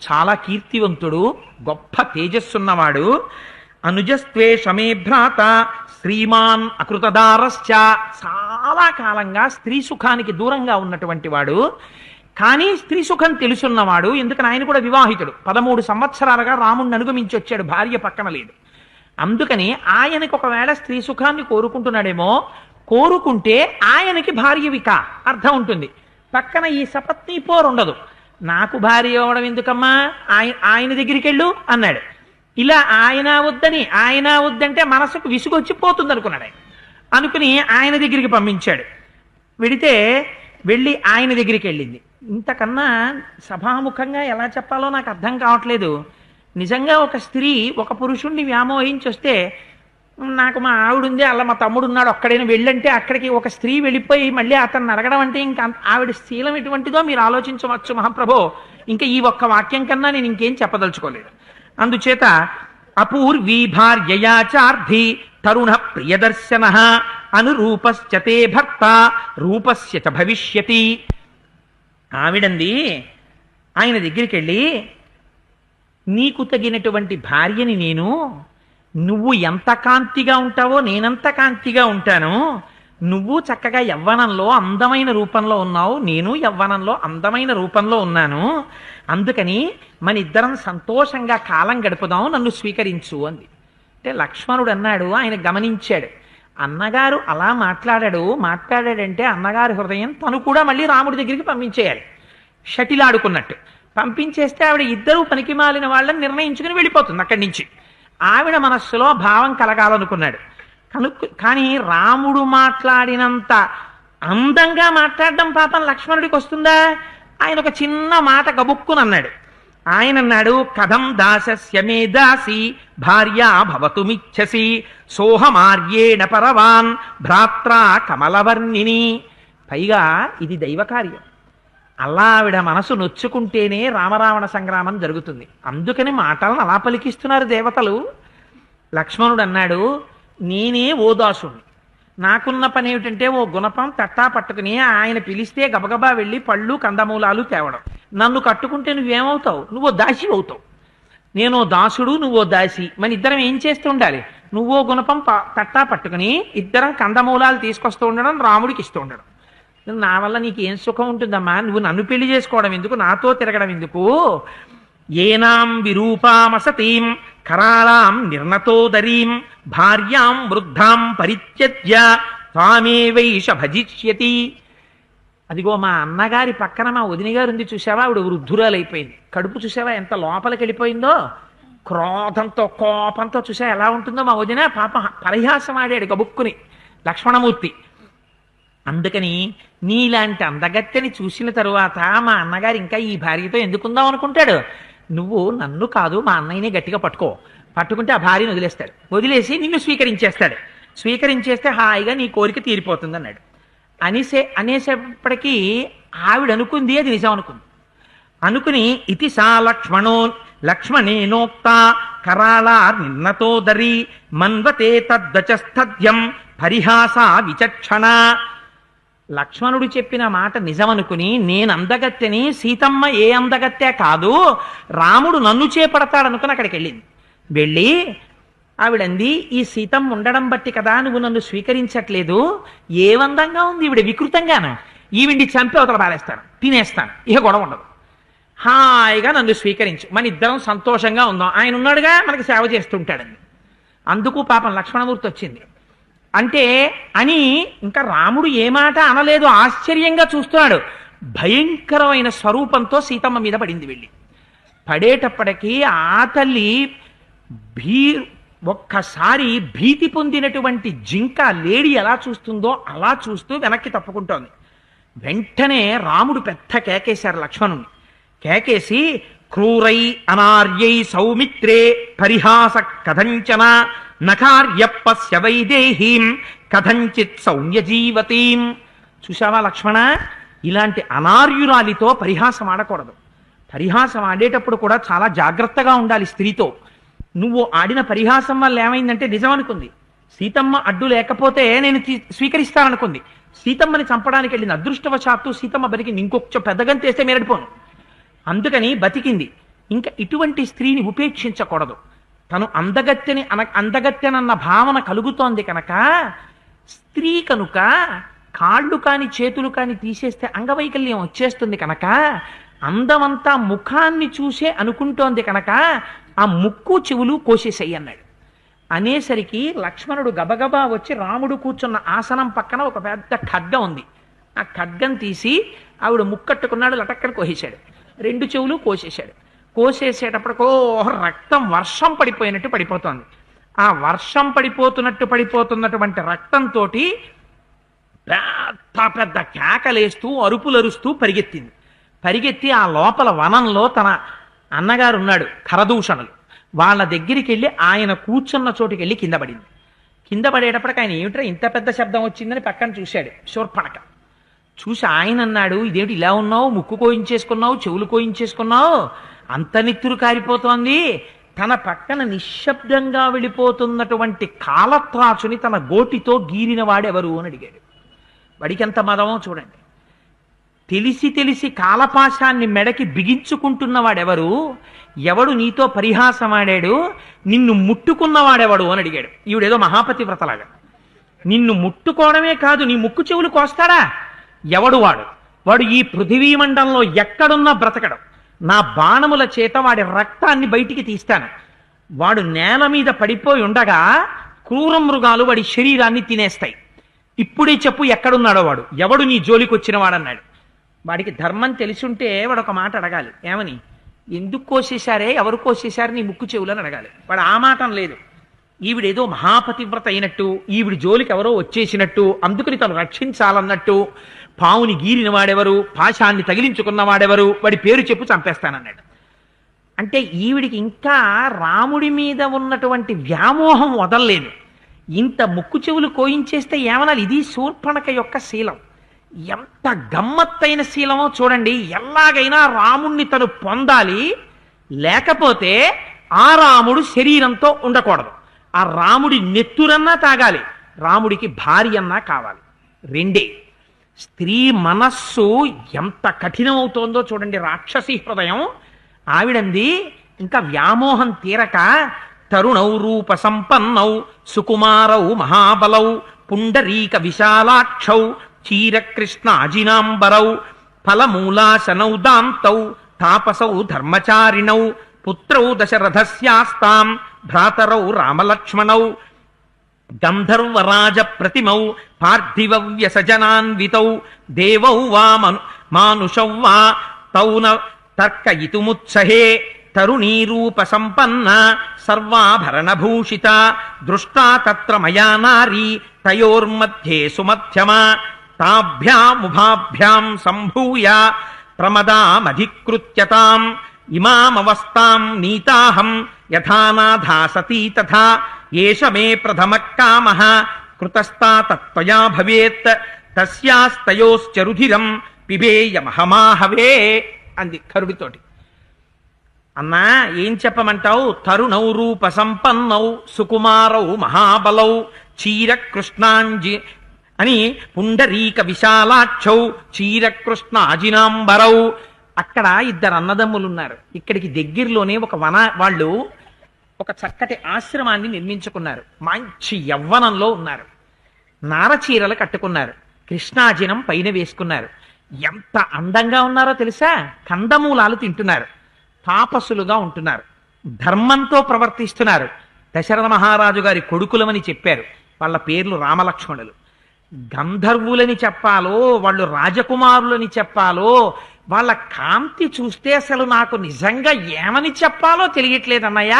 చాలా కీర్తివంతుడు, గొప్ప తేజస్సున్నవాడు. అనుజస్త్వే షమే భ్రాత శ్రీమాన్ అకృతదారశ్చ. చాలా కాలంగా స్త్రీ సుఖానికి దూరంగా ఉన్నటువంటి వాడు, కానీ స్త్రీ సుఖం తెలుసున్నవాడు. ఎందుకని ఆయన కూడా వివాహితుడు, 13 సంవత్సరాలుగా రాముణ్ణి అనుగమించి వచ్చాడు, భార్య పక్కన లేదు. అందుకని ఆయనకు ఒకవేళ స్త్రీ సుఖాన్ని కోరుకుంటున్నాడేమో, కోరుకుంటే ఆయనకి భార్యవిక అర్థం ఉంటుంది, పక్కన ఈ సపత్ని పోరు ఉండదు. నాకు భార్య అవ్వడం ఎందుకమ్మా, ఆయన దగ్గరికి వెళ్ళు అన్నాడు. ఇలా ఆయన వద్దంటే మనసుకు విసుగొచ్చి పోతుంది అనుకున్నాడు. అనుకుని ఆయన దగ్గరికి పంపించాడు. వెళ్ళి ఆయన దగ్గరికి వెళ్ళింది. ఇంతకన్నా సభాముఖంగా ఎలా చెప్పాలో నాకు అర్థం కావట్లేదు. నిజంగా ఒక స్త్రీ ఒక పురుషుణ్ణి వ్యామోహించి వస్తే నాకు మా ఆవిడుంది, అలా మా తమ్ముడు ఉన్నాడు, ఒక్కడైనా వెళ్ళంటే అక్కడికి ఒక స్త్రీ వెళ్ళిపోయి మళ్ళీ అతన్ని అడగడం అంటే ఇంకా ఆవిడ శీలం ఎటువంటిదో మీరు ఆలోచించవచ్చు మహాప్రభో. ఇంకా ఈ ఒక్క వాక్యం కన్నా నేను ఇంకేం చెప్పదలుచుకోలేదు. అందుచేత అపూర్వీ భార్యయాచార్ధి తరుణ ప్రియదర్శన అనురూపశ్చ తే భర్త రూపస్య చ భవిష్యతి. ఆవిడంది ఆయన దగ్గరికి వెళ్ళి, నీకు తగినటువంటి భార్యని నేను, నువ్వు ఎంత కాంతిగా ఉంటావో నేనంత కాంతిగా ఉంటాను, నువ్వు చక్కగా యవ్వనంలో అందమైన రూపంలో ఉన్నావు, నేను యవ్వనంలో అందమైన రూపంలో ఉన్నాను, అందుకని మన ఇద్దరం సంతోషంగా కాలం గడుపుదాం, నన్ను స్వీకరించు అంది. అంటే లక్ష్మణుడు అన్నాడు, ఆయన గమనించాడు, అన్నగారు అలా మాట్లాడాడంటే అన్నగారి హృదయం తను కూడా మళ్ళీ రాముడి దగ్గరికి పంపించేయాలి, షటిలాడుకున్నట్టు పంపించేస్తే ఆవిడ ఇద్దరూ పనికి మాలిన వాళ్ళని నిర్ణయించుకుని వెళ్ళిపోతుంది అక్కడి నుంచి. ఆవిడ మనస్సులో భావం కలగాలనుకున్నాడు. కానీ రాముడు మాట్లాడినంత అందంగా మాట్లాడడం పాపం లక్ష్మణుడికి వస్తుందా? ఆయన ఒక చిన్న మాట గబుక్కునన్నాడు. ఆయన అన్నాడు, కథం దాసస్య మే దాసి భార్యా భవతుమిచ్చసి సోహమార్యేణ పరవాన్ భ్రాత్రా కమలవర్ణిని. పైగా ఇది దైవకార్యం. అలా ఆవిడ మనసు నొచ్చుకుంటేనే రామరావణ సంగ్రామం జరుగుతుంది. అందుకని మాటలను అలా పలికిస్తున్నారు దేవతలు. లక్ష్మణుడు అన్నాడు, నేనే ఓ దాసుణ్ణి, నాకున్న పని ఏమిటంటే ఓ గుణపం తట్టా పట్టుకుని ఆయన పిలిస్తే గబగబా వెళ్ళి పళ్ళు కందమూలాలు తేవడం. నన్ను కట్టుకుంటే నువ్వేమవుతావు? నువ్వో దాసి అవుతావు. నేనో దాసుడు, నువ్వో దాసి, మన ఇద్దరం ఏం చేస్తూ ఉండాలి? నువ్వో గుణపం తట్టా పట్టుకుని ఇద్దరం కందమూలాలు తీసుకొస్తూ ఉండడం, రాముడికి ఇస్తూ ఉండడం. నా వల్ల నీకు ఏం సుఖం ఉంటుందమ్మా? నువ్వు నన్ను పెళ్లి చేసుకోవడం ఎందుకు, నాతో తిరగడం ఎందుకు? ఏనాం విరూపామసతీం కరాళాం నిర్ణతోదరీం భార్యాం వృద్ధాం పరిత్యజ్య తామేవైష భజిష్యతి. అదిగో మా అన్నగారి పక్కన మా వదిన గారు ఉంది చూసావా, ఆవిడ వృద్ధురాలైపోయింది. కడుపు చూసావా ఎంత లోపలికి వెళ్ళిపోయిందో, క్రోధంతో కోపంతో చూసా ఎలా ఉంటుందో మా వదిన. పాప పరిహాసం ఆడాడు గబుక్కుని లక్ష్మణమూర్తి. అందుకని నీలాంటి అందగత్తెని చూసిన తరువాత మా అన్నగారు ఇంకా ఈ భార్యతో ఎందుకుందాం అనుకుంటాడు. నువ్వు నన్ను కాదు మా అన్నయ్యనే గట్టిగా పట్టుకుంటే ఆ భార్యను వదిలేస్తాడు, వదిలేసి నిన్ను స్వీకరించేస్తాడు. స్వీకరించేస్తే హాయిగా నీ కోరిక తీరిపోతుంది అన్నాడు. అనేసేపటికీ ఆవిడ అనుకుంది అది నిజం అనుకుని ఇతి సా లక్ష్మణేనోక్త కరాళా నిన్నతోదరి మన్వతే తద్దచస్థద్యం పరిహాస విచక్షణ. లక్ష్మణుడు చెప్పిన మాట నిజమనుకుని, నేను అందగత్తెని, సీతమ్మ ఏ అందగత్తె కాదు, రాముడు నన్ను చేపడతాడనుకుని అక్కడికి వెళ్ళి ఆవిడంది, ఈ సీతమ్మ ఉండడం బట్టి కదా నువ్వు నన్ను స్వీకరించట్లేదు, ఏవందంగా ఉంది ఈవిడ, వికృతంగాను, ఈవిండి చంపి అవతల పారేస్తాను, తినేస్తాను, ఇక గొడవ ఉండదు, హాయిగా నన్ను స్వీకరించు, మన ఇద్దరం సంతోషంగా ఉందాం, ఆయన ఉన్నాడుగా మనకి సేవ చేస్తుంటాడండి. అందుకు పాపం లక్ష్మణమూర్తి వచ్చింది. అంటే అని ఇంకా రాముడు ఏ మాట అనలేదు, ఆశ్చర్యంగా చూస్తున్నాడు. భయంకరమైన స్వరూపంతో సీతమ్మ మీద పడింది. వెళ్ళి పడేటప్పటికీ ఆ తల్లి ఒక్కసారి భీతి పొందినటువంటి జింక లేడి ఎలా చూస్తుందో అలా చూస్తూ వెనక్కి తప్పుకుంటోంది. వెంటనే రాముడు పెద్ద కేకేశారు లక్ష్మణుని. కేకేసి క్రూరై అనార్యై సౌమిత్రే పరిహాస కథంచన నకార్యపస్య వైదేహీం కథంచిత్ సౌమ్యజీవతీం. చూశావా లక్ష్మణ, ఇలాంటి అనార్యురాలితో పరిహాసం ఆడకూడదు. పరిహాసం ఆడేటప్పుడు కూడా చాలా జాగ్రత్తగా ఉండాలి స్త్రీతో. నువ్వు ఆడిన పరిహాసం వల్ల ఏమైందంటే నిజం అనుకుంది, సీతమ్మ అడ్డు లేకపోతే నేను స్వీకరిస్తాననుకుంది. సీతమ్మని చంపడానికి వెళ్ళిన అదృష్టవశాత్తు సీతమ్మ బతికింది, ఇంకొక పెద్దగంతేస్తే మేరడిపోను, అందుకని బతికింది. ఇంకా ఇటువంటి స్త్రీని ఉపేక్షించకూడదు. తను అందగత్తెనన్న భావన కలుగుతోంది కనుక, స్త్రీ కనుక కాళ్ళు కాని చేతులు కాని తీసేస్తే అంగవైకల్యం వచ్చేస్తుంది కనుక, అందమంతా ముఖాన్ని చూసే అనుకుంటోంది కనుక ఆ ముక్కు చెవులు కోసేసేయి అన్నాడు. అనేసరికి లక్ష్మణుడు గబగబా వచ్చి రాముడు కూర్చున్న ఆసనం పక్కన ఒక పెద్ద ఖడ్గం ఉంది, ఆ ఖడ్గం తీసి ఆవిడ ముక్కట్టుకున్నాడు, లటక్కన కోసేశాడు, రెండు చెవులు కోసేశాడు. కోసేసేటప్పటికో రక్తం వర్షం పడిపోయినట్టు పడిపోతోంది. ఆ వర్షం పడిపోతున్నటువంటి రక్తంతో పెద్ద పెద్ద కేకలేస్తూ అరుపులరుస్తూ పరిగెత్తి ఆ లోపల వనంలో తన అన్నగారు ఉన్నాడు ఖరదూషణులు, వాళ్ళ దగ్గరికి వెళ్ళి ఆయన కూర్చున్న చోటుకి వెళ్ళి కింద పడింది. కింద పడేటప్పటికి ఆయన ఏమిట్రా ఇంత పెద్ద శబ్దం వచ్చిందని పక్కన చూశాడు శూర్పణఖ. చూసి ఆయన అన్నాడు, ఇదేమిటి ఇలా ఉన్నావు, ముక్కు కోయించేసుకున్నావు, చెవులు కోయించేసుకున్నావు, అంత నెత్తురు కారిపోతోంది. తన పక్కన నిశ్శబ్దంగా వెళ్ళిపోతున్నటువంటి కాలత్రాచుని తన గోటితో గీరిన వాడెవరు అని అడిగాడు. వాడికి ఎంత మదమో చూడండి. తెలిసి తెలిసి కాలపాశాన్ని మెడకి బిగించుకుంటున్నవాడెవరు, ఎవడు నీతో పరిహాసమాడాడు, నిన్ను ముట్టుకున్నవాడెవడు అని అడిగాడు. ఈవిడేదో మహాపతివ్రతలాగా. నిన్ను ముట్టుకోవడమే కాదు, నీ ముక్కు చెవులు కోస్తాడా, ఎవడు వాడు? వాడు ఈ పృథివీ మండలంలో ఎక్కడున్నా బ్రతకడం, నా బాణముల చేత వాడి రక్తాన్ని బయటికి తీస్తాను. వాడు నేల మీద పడిపోయి ఉండగా క్రూర మృగాలు వాడి శరీరాన్ని తినేస్తాయి. ఇప్పుడే చెప్పు ఎక్కడున్నాడో వాడు, ఎవడు నీ జోలికి వచ్చిన వాడన్నాడు. వాడికి ధర్మం తెలిసుంటే వాడు ఒక మాట అడగాలి, ఏమని, ఎందుకు కోసేశారే, ఎవరు కోసేశారు నీ ముక్కు చెవులని అడగాలి. వాడు ఆ మాట లేదు. ఈవిడేదో మహాపతివ్రత అయినట్టు, ఈవిడి జోలికి ఎవరో వచ్చేసినట్టు, అందుకని తను రక్షించాలన్నట్టు, పావుని గీరిన వాడెవరు, పాశాన్ని తగిలించుకున్న వాడెవరు, వాడి పేరు చెప్పు చంపేస్తానన్నాడు. అంటే ఈవిడికి ఇంకా రాముడి మీద ఉన్నటువంటి వ్యామోహం వదలలేదు. ఇంత ముక్కు చెవులు కోయించేస్తే ఏమనాలి, ఇది శూర్పణఖ యొక్క శీలం. ఎంత గమ్మత్తైన శీలమో చూడండి. ఎలాగైనా రాముణ్ణి తను పొందాలి, లేకపోతే ఆ రాముడు శరీరంతో ఉండకూడదు, ఆ రాముడి నెత్తురన్నా తాగాలి, రాముడికి భార్య అన్నా కావాలి. రెండే. స్త్రీ మనస్సు ఎంత కఠినమవుతోందో చూడండి, రాక్షసి హృదయం. ఆవిడంది ఇంకా వ్యామోహం తీరక, తరుణౌ రూప సంపన్నౌ సుకుమారౌ మహాబలౌ పుండరీక విశాలాక్షౌ చీరకృష్ణాజినాంబరౌ ఫలమూలాశనౌ దాంతౌ తాపసౌ ధర్మచారిణౌ పుత్రౌ దశరథస్యాస్తాం భ్రాతరౌ రామలక్ష్మణౌ గంధర్వరాజ ప్రతిమౌ పార్థివ్యసజనాన్వితౌ దేవౌ వా మానుషౌ వా తౌ న తర్కయితుముత్సహే తరుణీరూప సంపన్న సర్వాభరణభూషిత దృష్టా తత్ర మయా నారీ తయోర్మధ్యే సుమధ్యమా తాభ్యాముభాభ్యాం సంభూయ ప్రమదామధికృత్యతాం ఇమామవస్తాం నీతాహం యథానాథా సతీ తథా ఏష మే ప్రథమ కామః కృతస్థా తత్వయా భవేత్ తస్యాస్తయోశ్చరుధిరం పిబేయమహమాహవే అంది కరుడితోటి. అన్నా ఏం చెప్పమంటావు? తరుణౌ రూప సంపన్నౌ సుకుమారౌ మహాబలౌ చీరకృష్ణాంజి అని పుండరీక విశాలాక్షౌ చీరకృష్ణాజినాంబరౌ. అక్కడ ఇద్దరు అన్నదమ్ములున్నారు. ఇక్కడికి దగ్గరలోనే ఒక వాళ్ళు ఒక చక్కటి ఆశ్రమాన్ని నిర్మించుకున్నారు. మంచి యవ్వనంలో ఉన్నారు. నారచీరలు కట్టుకున్నారు, కృష్ణాజినం పైన వేసుకున్నారు. ఎంత అందంగా ఉన్నారో తెలుసా? కందమూలాలు తింటున్నారు, తాపసులుగా ఉంటున్నారు, ధర్మంతో ప్రవర్తిస్తున్నారు. దశరథ మహారాజు గారి కొడుకులమని చెప్పారు. వాళ్ళ పేర్లు రామలక్ష్మణులు. గంధర్వులని చెప్పాలో, వాళ్ళు రాజకుమారులని చెప్పాలో, వాళ్ళ కాంతి చూస్తే అసలు నాకు నిజంగా ఏమని చెప్పాలో తెలియట్లేదన్నయ్య,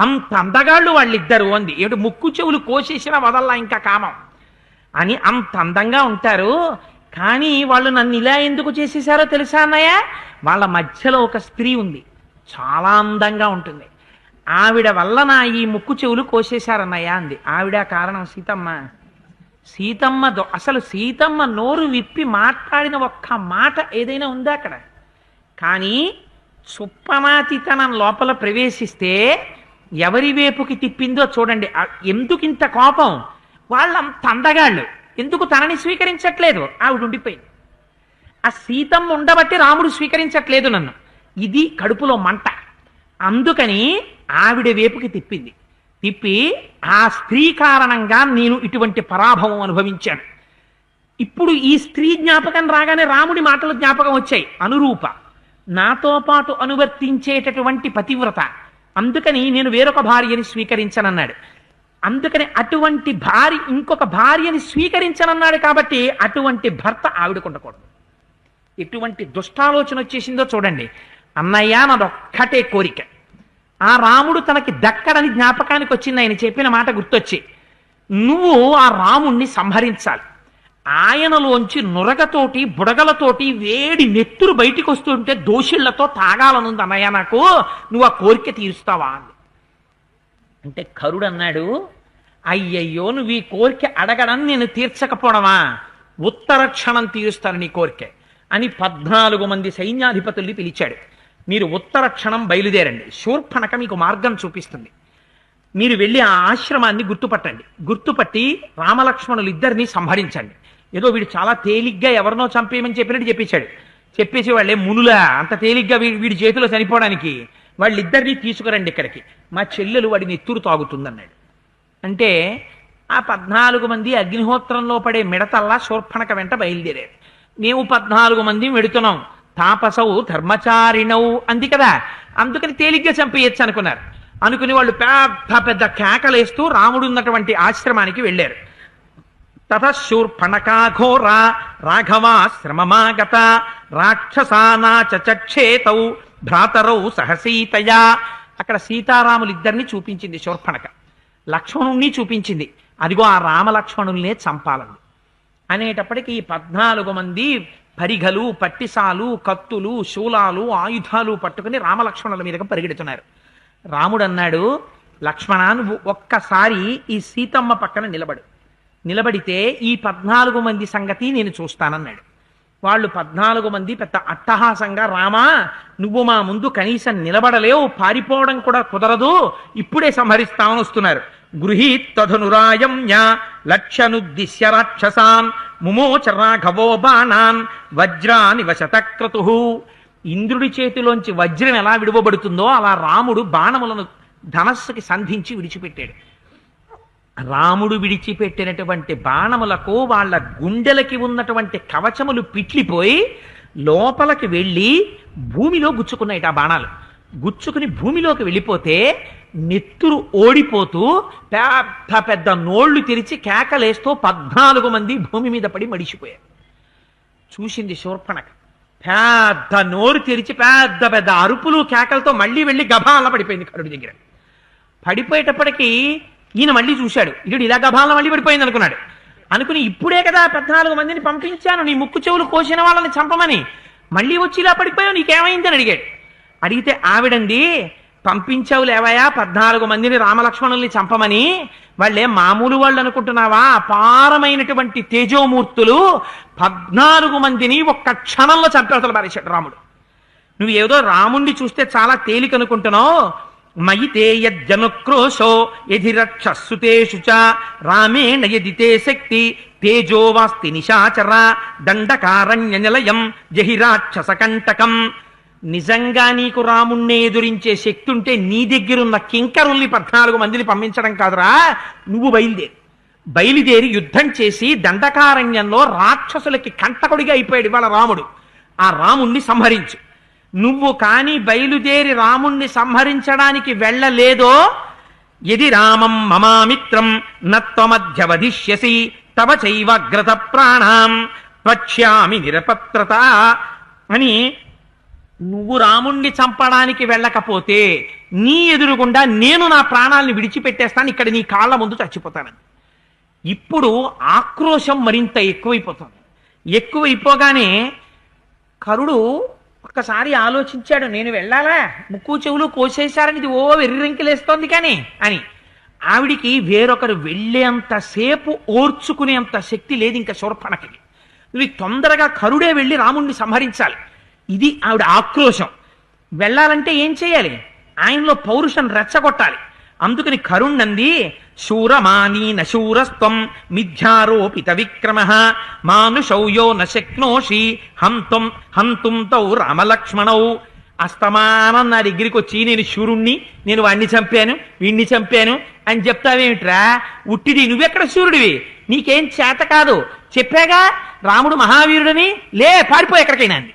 అంత అందగాళ్ళు వాళ్ళిద్దరు అంది. ఏమిటి, ముక్కు చెవులు కోసేసిన వదల్లా ఇంకా కామం అని అంత అందంగా ఉంటారు. కానీ వాళ్ళు నన్ను ఇలా ఎందుకు చేసేశారో తెలుసా అన్నయ్య? వాళ్ళ మధ్యలో ఒక స్త్రీ ఉంది, చాలా అందంగా ఉంటుంది. ఆవిడ వల్ల నా ఈ ముక్కు చెవులు కోసేశారన్నయ్య అంది. ఆవిడ కారణం సీతమ్మ. సీతమ్మ అసలు సీతమ్మ నోరు విప్పి మాట్లాడిన ఒక్క మాట ఏదైనా ఉందా అక్కడ? కానీ సుప్పనాతితనం లోపల ప్రవేశిస్తే ఎవరి వైపుకి తిప్పిందో చూడండి. ఎందుకు ఇంత కోపం? వాళ్ళంత అందగాళ్ళు ఎందుకు తనని స్వీకరించట్లేదు? ఆవిడ ఉండిపోయింది. ఆ సీతమ్మ ఉండబట్టి రాముడు స్వీకరించట్లేదు నన్ను, ఇది కడుపులో మంట. అందుకని ఆవిడ వైపుకి తిప్పింది. తిప్పి ఆ స్త్రీ కారణంగా నేను ఇటువంటి పరాభవం అనుభవించాను. ఇప్పుడు ఈ స్త్రీ జ్ఞాపకం రాగానే రాముడి మాటలు జ్ఞాపకం వచ్చాయి. అనురూప, నాతో పాటు అనువర్తించేటటువంటి పతివ్రత, అందుకని నేను వేరొక భార్యని స్వీకరించనన్నాడు. అందుకని అటువంటి భార్య ఇంకొక భార్యని స్వీకరించనన్నాడు. కాబట్టి అటువంటి భర్త ఆవిడకు ఉండకూడదు. ఎటువంటి దుష్టాలోచన వచ్చేసిందో చూడండి. అన్నయ్య నాదొక్కటే కోరిక, ఆ రాముడు తనకి దక్కడని జ్ఞాపకానికి వచ్చింది. ఆయన చెప్పిన మాట గుర్తొచ్చి, నువ్వు ఆ రాముణ్ణి సంహరించాలి. ఆయనలోంచి నురగతోటి బుడగలతోటి వేడి నెత్తురు బయటికి వస్తుంటే దోషుళ్లతో తాగాలనుంది అన్నయ్య నాకు, నువ్వు ఆ కోరిక తీరుస్తావా అంది. అంటే కరుడు అన్నాడు, అయ్యయ్యో నువ్వు ఈ కోరిక అడగడం నేను తీర్చకపోవడమా, ఉత్తర క్షణం తీరుస్తాను నీ కోరిక అని 14 మంది సైన్యాధిపతుల్ని పిలిచాడు. మీరు ఉత్తర క్షణం బయలుదేరండి, శూర్పణఖ మీకు మార్గం చూపిస్తుంది. మీరు వెళ్ళి ఆ ఆశ్రమాన్ని గుర్తుపట్టండి, గుర్తుపట్టి రామలక్ష్మణులు ఇద్దరిని సంహరించండి. ఏదో వీడు చాలా తేలిగ్గా ఎవరినో చంపేయమని చెప్పినట్టు చెప్పించాడు. చెప్పేసి వాళ్ళే మునులా అంత తేలిగ్గా వీడి చేతిలో చనిపోవడానికి, వాళ్ళిద్దరినీ తీసుకురండి ఇక్కడికి, మా చెల్లెలు వాడి నెత్తురు తాగుతుందన్నాడు. అంటే ఆ 14 మంది అగ్నిహోత్రంలో పడే మిడతల్లా శూర్పణఖ వెంట బయలుదేరారు. మేము 14 మంది వెడుతున్నాం, తాపసౌ ధర్మచారిణౌ అంది కదా, అందుకని తేలిగ్గా చంపేయచ్చు అనుకున్నారు. అనుకుని వాళ్ళు పెద్ద పెద్ద కేకలేస్తూ రాముడు ఉన్నటువంటి ఆశ్రమానికి వెళ్ళారు. తతశూర్పణఖాఘోర రాఘవాశ్రమమాగత రాక్షసానా చక్షేతౌ భ్రాతరౌ సహసీతయా. అక్కడ సీతారాములిద్దరిని చూపించింది శూర్పణఖ, లక్ష్మణుణ్ణి చూపించింది. అదిగో ఆ రామలక్ష్మణుల్నే చంపాలంది. అనేటప్పటికీ ఈ 14 మంది పరిఘలు, పట్టిసాలు, కత్తులు, శూలాలు, ఆయుధాలు పట్టుకుని రామలక్ష్మణుల మీదకి పరిగెడుతున్నారు. రాముడు అన్నాడు, లక్ష్మణ నువ్వు ఒక్కసారి ఈ సీతమ్మ పక్కన నిలబడితే ఈ 14 మంది సంగతి నేను చూస్తానన్నాడు. వాళ్ళు 14 మంది పెద్ద అట్టహాసంగా, రామా నువ్వు మా ముందు కనీసం నిలబడలేవు, పారిపోవడం కూడా కుదరదు, ఇప్పుడే సంహరిస్తామని వస్తున్నారు. గృహీత్తధనురాయమ్య లక్ష్యనుద్దిశ్య రాక్షసాన్ ముమోచ రాఘవో బాణాన్ వజ్రాని వశతక్రతు. ఇంద్రుడి చేతిలోంచి వజ్రం ఎలా విడువబడుతుందో అలా రాముడు బాణములను ధనస్సుకి సంధించి విడిచిపెట్టాడు. రాముడు విడిచిపెట్టినటువంటి బాణములకు వాళ్ళ గుండెలకి ఉన్నటువంటి కవచములు పిట్లిపోయి లోపలికి వెళ్ళి భూమిలో గుచ్చుకున్నాయి. ఆ బాణాలు గుచ్చుకుని భూమిలోకి వెళ్ళిపోతే నెత్తురు ఓడిపోతూ పెద్ద పెద్ద నోళ్లు తెరిచి కేకలేస్తూ 14 మంది భూమి మీద పడి మడిచిపోయారు. చూసింది శూర్పణఖ, పెద్ద నోరు తెరిచి పెద్ద పెద్ద అరుపులు కేకలతో మళ్ళీ వెళ్ళి గభాల పడిపోయింది కరుడి దగ్గర. పడిపోయేటప్పటికీ ఈయన మళ్ళీ చూశాడు, ఇడు ఇలా గభాల మళ్ళీ పడిపోయింది అనుకున్నాడు. అనుకుని ఇప్పుడే కదా 14 మందిని పంపించాను నీ ముక్కు చెవులు కోసిన వాళ్ళని చంపమని, మళ్ళీ వచ్చి ఇలా పడిపోయావు నీకేమైందని అడిగాడు. అడిగితే ఆవిడండి, పంపించావు లేవయా 14 మందిని రామలక్ష్మణుల్ని చంపమని, వాళ్ళే మామూలు వాళ్ళు అనుకుంటున్నావా, అపారమైనటువంటి తేజోమూర్తులు, 14 మందిని ఒక్క క్షణంలో చంపేతలు పారేశాడు రాముడు. నువ్వు ఏదో రాముణ్ణి చూస్తే చాలా తేలిక అనుకుంటున్నావు. మయితే యజ్జనుక్రోశో యధిరక్షస్సుతేషు చ రామేణ యదితే శక్తి తేజోవాస్తి నిశాచర దండకారణ్య నిలయం జహిరాక్షసకంటకం. నిజంగా నీకు రాముణ్ణి ఎదురించే శక్తి ఉంటే నీ దగ్గరున్న కింకరుల్ని 14 మందిని పంపించడం కాదురా, నువ్వు బయలుదేరి యుద్ధం చేసి దండకారణ్యంలో రాక్షసులకి కంటకుడిగా అయిపోయాడు ఇవాళ రాముడు. ఆ రాముణ్ణి సంహరించు. నువ్వు కానీ బయలుదేరి రాముణ్ణి సంహరించడానికి వెళ్ళలేదో, యది రామం మమామిత్రం నత్వమధ్యవధిష్యసి తవ చైవగ్రత ప్రాణాం పక్ష్యామి నిరపత్రత అని, నువ్వు రాముణ్ణి చంపడానికి వెళ్ళకపోతే నీ ఎదురుగుండా నేను నా ప్రాణాలను విడిచిపెట్టేస్తాను, ఇక్కడ నీ కాళ్ళ ముందు చచ్చిపోతానని. ఇప్పుడు ఆక్రోశం మరింత ఎక్కువైపోతుంది. ఎక్కువైపోగానే కరుడు ఒక్కసారి ఆలోచించాడు, నేను వెళ్ళాలా, ముక్కు చెవులు కోసేశారని ఇది ఓ వెర్రింకిలేస్తోంది కానీ అని. ఆవిడికి వేరొకరు వెళ్ళేంతసేపు ఓర్చుకునేంత శక్తి లేదు ఇంకా శూర్పణఖకి. నువ్వు తొందరగా కరుడే వెళ్ళి రాముణ్ణి సంహరించాలి, ఇది ఆవిడ ఆక్రోశం. వెళ్ళాలంటే ఏం చేయాలి, ఆయనలో పౌరుషం రెచ్చగొట్టాలి. అందుకని కరుణ్ణంది, శూరమానీ నశూరస్త్వం మిథ్యారోపిత విక్రమ మానుషౌయో నశక్నోషి హంతుం తౌ రామలక్ష్మణౌ. అస్తమానం నా దగ్గరికి వచ్చి నేను శూరుణ్ణి, నేను వాణ్ణి చంపాను వీణ్ణి చంపాను అని చెప్తావేమిట్రా, ఉట్టిది నువ్వెక్కడ శూరుడివి, నీకేం చేత కాదు, చెప్పాగా రాముడు మహావీరుడని, లే పారిపో ఎక్కడికైనా అంది.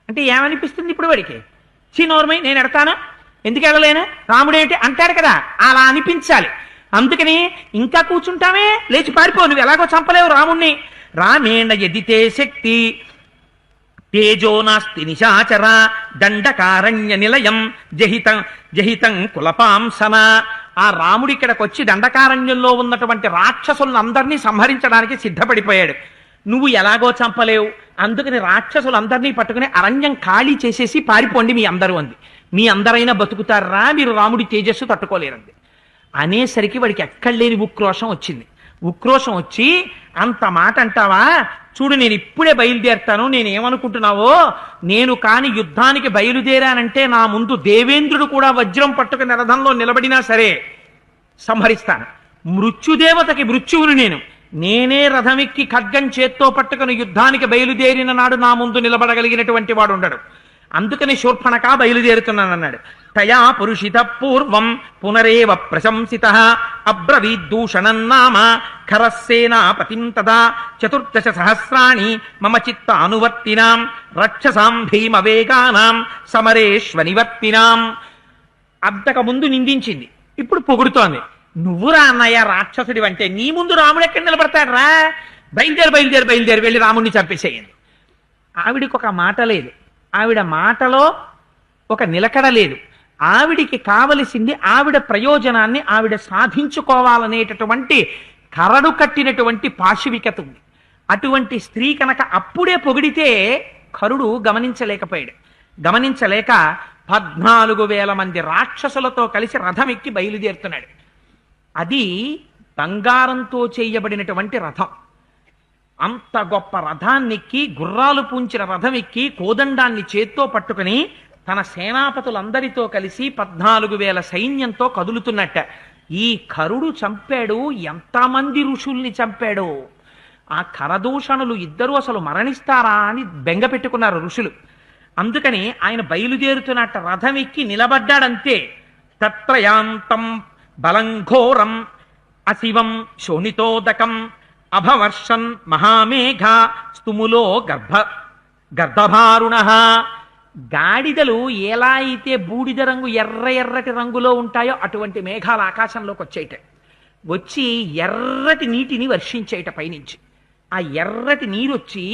అంటే ఏమనిపిస్తుంది ఇప్పుడు వాడికి, చిన్నోర్మై నేను ఎడతాను, ఎందుకు వెళ్ళలేను, రాముడేంటి అంటాడు కదా, అలా అనిపించాలి. అందుకని ఇంకా కూర్చుంటామే, లేచి పారిపో, నువ్వు ఎలాగో చంపలేవు రాముణ్ణి. రామేణ యదితే శక్తి తేజో నాస్తి నిశాచర దండకారణ్య నిలయం జహితం కులపాంసన. ఆ రాముడి ఇక్కడికి వచ్చి దండకారణ్యంలో ఉన్నటువంటి రాక్షసులందరినీ సంహరించడానికి సిద్ధపడిపోయాడు. నువ్వు ఎలాగో చంపలేవు, అందుకని రాక్షసులందరినీ పట్టుకుని అరణ్యం ఖాళీ చేసేసి పారిపోండి మీ అందరూ అంది. మీ అందరైనా బతుకుతారా, మీరు రాముడి తేజస్సు తట్టుకోలేరంది. అనేసరికి వాడికి ఎక్కడ లేని ఉక్రోషం వచ్చింది. ఉక్రోషం వచ్చి, అంత మాట అంటావా, చూడు నేను ఇప్పుడే బయలుదేరుతాను, నేనేమనుకుంటున్నావో, నేను కాని యుద్ధానికి బయలుదేరానంటే నా ముందు దేవేంద్రుడు కూడా వజ్రం పట్టుకుని రథంలో నిలబడినా సరే సంహరిస్తాను. మృత్యుదేవతకి మృత్యువును నేనే రథమెక్కి ఖడ్గం చేత్తో పట్టుకుని యుద్ధానికి బయలుదేరిన నాడు నా ముందు నిలబడగలిగినటువంటి వాడు ఉండడు. అందుకని శూర్పణఖ బయలుదేరుతున్నానన్నాడు. తయా పురుషిత పూర్వం పునరేవ ప్రశంసిత అబ్రవీద్దూషణం నామ ఖరస్సేనాపతిం తదా 14 సహస్రాణి మమ చిత్త అనువర్తినాం రక్షసాం భీమవేగానాం సమరేష్వనివర్తినాం. అంతకు ముందు నిందించింది, ఇప్పుడు పొగుడుతోంది. నువ్వురా అన్నయ్య రాక్షసుడి అంటే, నీ ముందు రాముడు ఎక్కడ నిలబడతాడు రా, బయలుదేరి వెళ్ళి రాముడిని చంపేసేయండి. ఆవిడికి ఒక మాట లేదు, ఆవిడ మాటలో ఒక నిలకడ లేదు. ఆవిడికి కావలసింది ఆవిడ ప్రయోజనాన్ని ఆవిడ సాధించుకోవాలనేటటువంటి కరడు కట్టినటువంటి పాశవికత ఉంది. అటువంటి స్త్రీ కనుక అప్పుడే పొగిడితే కరుడు గమనించలేకపోయాడు. గమనించలేక 14,000 మంది రాక్షసులతో కలిసి రథం ఎక్కి బయలుదేరుతున్నాడు. అది బంగారంతో చేయబడినటువంటి రథం. అంత గొప్ప రథాన్నెక్కి, గుర్రాలు పూంచిన రథం ఎక్కి, కోదండాన్ని చేత్తో పట్టుకుని తన సేనాపతులందరితో కలిసి 14,000 సైన్యంతో కదులుతున్నట్ట. ఈ కరుడు చంపాడు, ఎంతమంది ఋషుల్ని చంపాడో. ఆ కరదూషణులు ఇద్దరూ అసలు మరణిస్తారా అని బెంగ పెట్టుకున్నారు ఋషులు. అందుకని ఆయన బయలుదేరుతున్నట్ట, రథం ఎక్కి నిలబడ్డాడంతే. తత్రయాంతం బలంఘోరం అశివం శోణితోదకం అభవర్షన్ మహామేఘ స్తుములో గర్భభారుణ. గాడిదలు ఎలా అయితే బూడిద రంగు ఎర్రటి రంగులో ఉంటాయో అటువంటి మేఘాలు ఆకాశంలోకి వచ్చేయట. వచ్చి ఎర్రటి నీటిని వర్షించేయట పైనుంచి. ఆ ఎర్రటి నీరు వచ్చి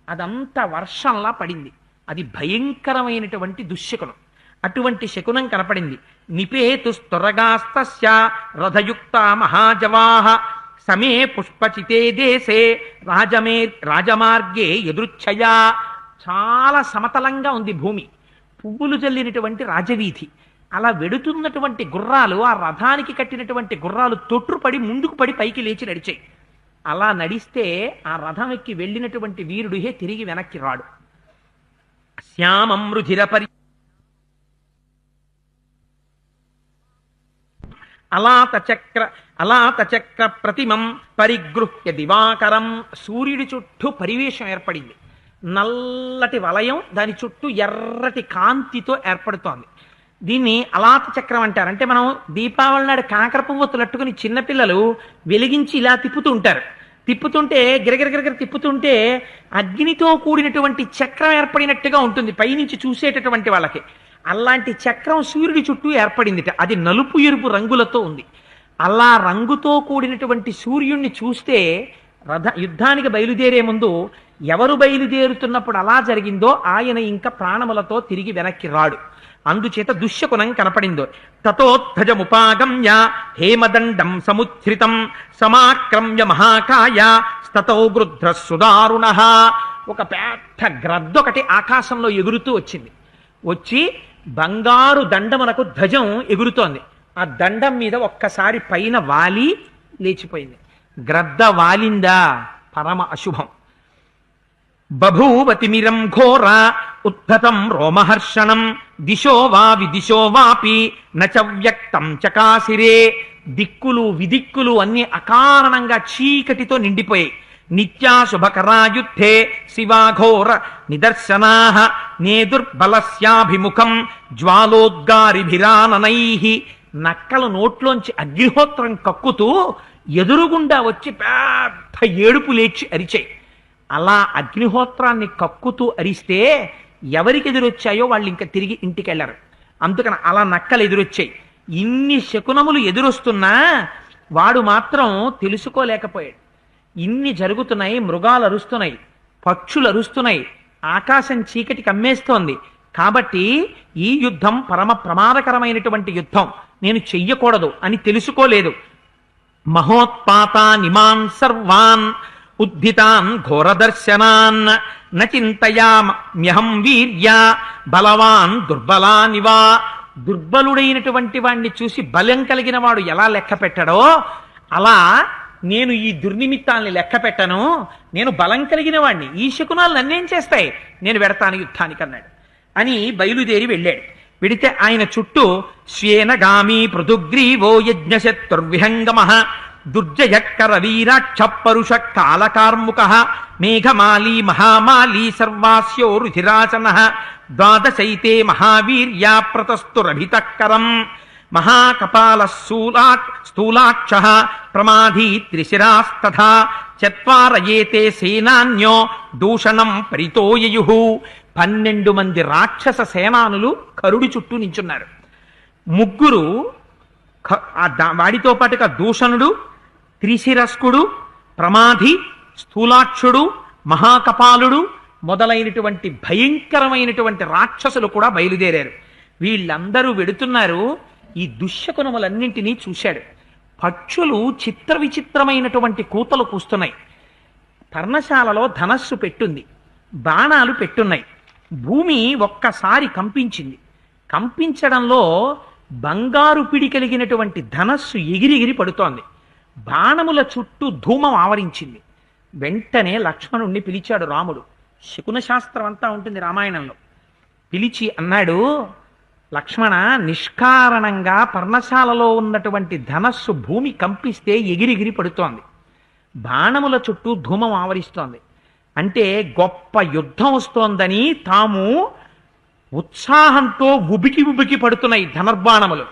అదంతా వర్షంలా పడింది. అది భయంకరమైనటువంటి దుశ్శకునం. అటువంటి శకునం కనపడింది. నిపేతుస్తొరగాస్తస్య రథయుక్త మహాజవాహ సమే పుష్పచితే దేశే రాజమార్గే ఎదృచ్ఛయా. చాలా సమతలంగా ఉంది భూమి, పువ్వులు జల్లినటువంటి రాజవీధి. అలా వెడుతున్నటువంటి గుర్రాలు, ఆ రథానికి కట్టినటువంటి గుర్రాలు తొట్రుపడి ముందుకు పడి పైకి లేచి నడిచాయి. అలా నడిస్తే ఆ రథం ఎక్కి వెళ్ళినటువంటి వీరుడిహే తిరిగి వెనక్కి రాడు. శ్యామం రుధిరపరి అలాత చక్ర ప్రతిమం పరిగృహ్య దివాకరం. సూర్యుడి చుట్టూ పరివేషం ఏర్పడింది. నల్లటి వలయం, దాని చుట్టూ ఎర్రటి కాంతితో ఏర్పడుతోంది. దీన్ని అలాత చక్రం అంటారు. అంటే మనం దీపావళి నాడు కాకర పువ్వొత్తులు అట్టుకుని చిన్నపిల్లలు వెలిగించి ఇలా తిప్పుతూ ఉంటారు. తిప్పుతుంటే గిరగిరగిరగిర తిప్పుతుంటే అగ్నితో కూడినటువంటి చక్రం ఏర్పడినట్టుగా ఉంటుంది పైనుంచి చూసేటటువంటి వాళ్ళకి. అలాంటి చక్రం సూర్యుడి చుట్టూ ఏర్పడిందిట. అది నలుపు ఎరుపు రంగులతో ఉంది. అలా రంగుతో కూడినటువంటి సూర్యుడిని చూస్తే యుద్ధానికి బయలుదేరే ముందు ఎవరు బయలుదేరుతున్నప్పుడు అలా జరిగిందో ఆయన ఇంకా ప్రాణములతో తిరిగి వెనక్కి రాడు. అందుచేత దుశ్శకునం కనపడిందో. తతోత్థజముపాగమ్య హేమదండం సముచ్ఛ్రితం సమాక్రమ్య మహాకాయ స్తతో గృధ్ర సుదారుణ. ఒక పెద్ద గ్రద్దొకటి ఆకాశంలో ఎగురుతూ వచ్చింది. వచ్చి బంగారు దండమునకు ధ్వజం ఎగురుతోంది. ఆ దండం మీద ఒక్కసారి పైన వాలి లేచిపోయింది. గ్రద్ద వాలిందా పరమ అశుభం. బభూవతిమిరం ఘోర ఉద్ధతం రోమహర్షణం దిశో వా విదిశో వాపి నచ వ్యక్తం చకాసిరే. దిక్కులు విదిక్కులు అన్ని అకారణంగా చీకటితో నిండిపోయాయి. నిత్యాశుభకరాయుద్ధే శివాఘోర నిదర్శనా నేదుర్బలస్యాభిముఖం జ్వాలోద్గారిభిరాననై. నక్కలు నోట్లోంచి అగ్నిహోత్రం కక్కుతూ ఎదురుగుండా వచ్చి పెద్ద ఏడుపు లేచి అరిచాయి. అలా అగ్నిహోత్రాన్ని కక్కుతూ అరిస్తే ఎవరికి ఎదురొచ్చాయో వాళ్ళు ఇంకా తిరిగి ఇంటికి వెళ్ళరు. అందుకని అలా నక్కలు ఎదురొచ్చాయి. ఇన్ని శకునములు ఎదురొస్తున్నా వాడు మాత్రం తెలుసుకోలేకపోయాడు. ఇన్ని జరుగుతున్నాయి, మృగాలు అరుస్తున్నాయి, పక్షులు అరుస్తున్నాయి, ఆకాశం చీకటి కమ్మేస్తోంది. కాబట్టి ఈ యుద్ధం పరమ ప్రమాదకరమైనటువంటి యుద్ధం, నేను చెయ్యకూడదు అని తెలుసుకోలేదు. మహోత్పాతానిమాన్ సర్వాన్ ఉద్ధితాన్ ఘోరదర్శనాన్ నచింతయామ్యహం వీర్య బలవాన్ దుర్బలానివా. దుర్బలుడైనటువంటి వాణ్ణి చూసి బలం కలిగిన వాడు ఎలా లెక్క పెట్టడో అలా నేను ఈ దుర్నిమిత్తాల్ని లెక్క పెట్టను, నేను బలం కలిగిన వాణ్ణి, ఈ శకునాలు నన్నేం చేస్తాయి, నేను వెడతాను యుద్ధానికి అన్నాడు. అని బయలుదేరి వెళ్ళాడు. వెడితే ఆయన చుట్టూ స్వేనగామి పృథుగ్రీవో యజ్ఞశత్రుర్విహంగమ దుర్జయక్కర వీరాక్ష పరుష కాలకార్ముక మేఘమాలీ మహామాలీ సర్వాస్యో రుధిరాచన ద్వాదశైతే మహావీర్యా ప్రతస్తురభితకరం మహాకపాల స్థూలాక్ష ప్రమాధీ త్రిశిరాస్తథా చత్వారయేతే సేనాన్యో దూషణం పరితోయయు. 12 మంది రాక్షస సేనానులు కరుడి చుట్టూ నించున్నారు. 3 వాడితో పాటుగా దూషణుడు, త్రిశిరస్కుడు, ప్రమాధి, స్థూలాక్షుడు, మహాకపాలుడు మొదలైనటువంటి భయంకరమైనటువంటి రాక్షసులు కూడా బయలుదేరారు. వీళ్ళందరూ వెడుతున్నారు. ఈ దుశ్శకునములన్నింటినీ చూశాడు. పక్షులు చిత్ర విచిత్రమైనటువంటి కూతలు కూస్తున్నాయి. పర్ణశాలలో ధనస్సు పెట్టుంది, బాణాలు పెట్టున్నాయి. భూమి ఒక్కసారి కంపించింది. కంపించడంలో బంగారు పిడి కలిగినటువంటి ధనస్సు ఎగిరిగిరి పడుతోంది. బాణముల చుట్టూ ధూమం ఆవరించింది. వెంటనే లక్ష్మణుణ్ణి పిలిచాడు రాముడు. శకున శాస్త్రం అంతా ఉంటుంది రామాయణంలో. పిలిచి అన్నాడు, లక్ష్మణ, నిష్కారణంగా పర్ణశాలలో ఉన్నటువంటి ధనస్సు భూమి కంపిస్తే ఎగిరిగిరి పడుతోంది, బాణముల చుట్టూ ధూమం ఆవరిస్తోంది. అంటే గొప్ప యుద్ధం వస్తోందని తాము ఉత్సాహంతో ఉబికి ఉబికి పడుతున్నాయి ధనుర్బాణములు.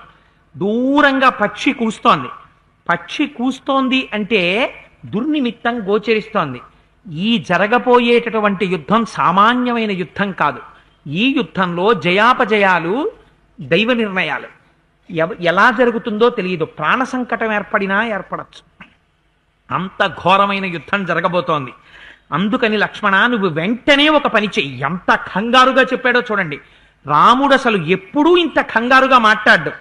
దూరంగా పక్షి కూస్తోంది. పక్షి కూస్తోంది అంటే దుర్నిమిత్తం గోచరిస్తోంది. ఈ జరగబోయేటటువంటి యుద్ధం సామాన్యమైన యుద్ధం కాదు. ఈ యుద్ధంలో జయాపజయాలు దైవ నిర్ణయాలు. ఎలా జరుగుతుందో తెలియదు. ప్రాణ సంకటం ఏర్పడినా ఏర్పడచ్చు. అంత ఘోరమైన యుద్ధం జరగబోతోంది. అందుకని లక్ష్మణ, నువ్వు వెంటనే ఒక పని చెయ్యి. ఎంత కంగారుగా చెప్పాడో చూడండి. రాముడు అసలు ఎప్పుడూ ఇంత కంగారుగా మాట్లాడ్డు.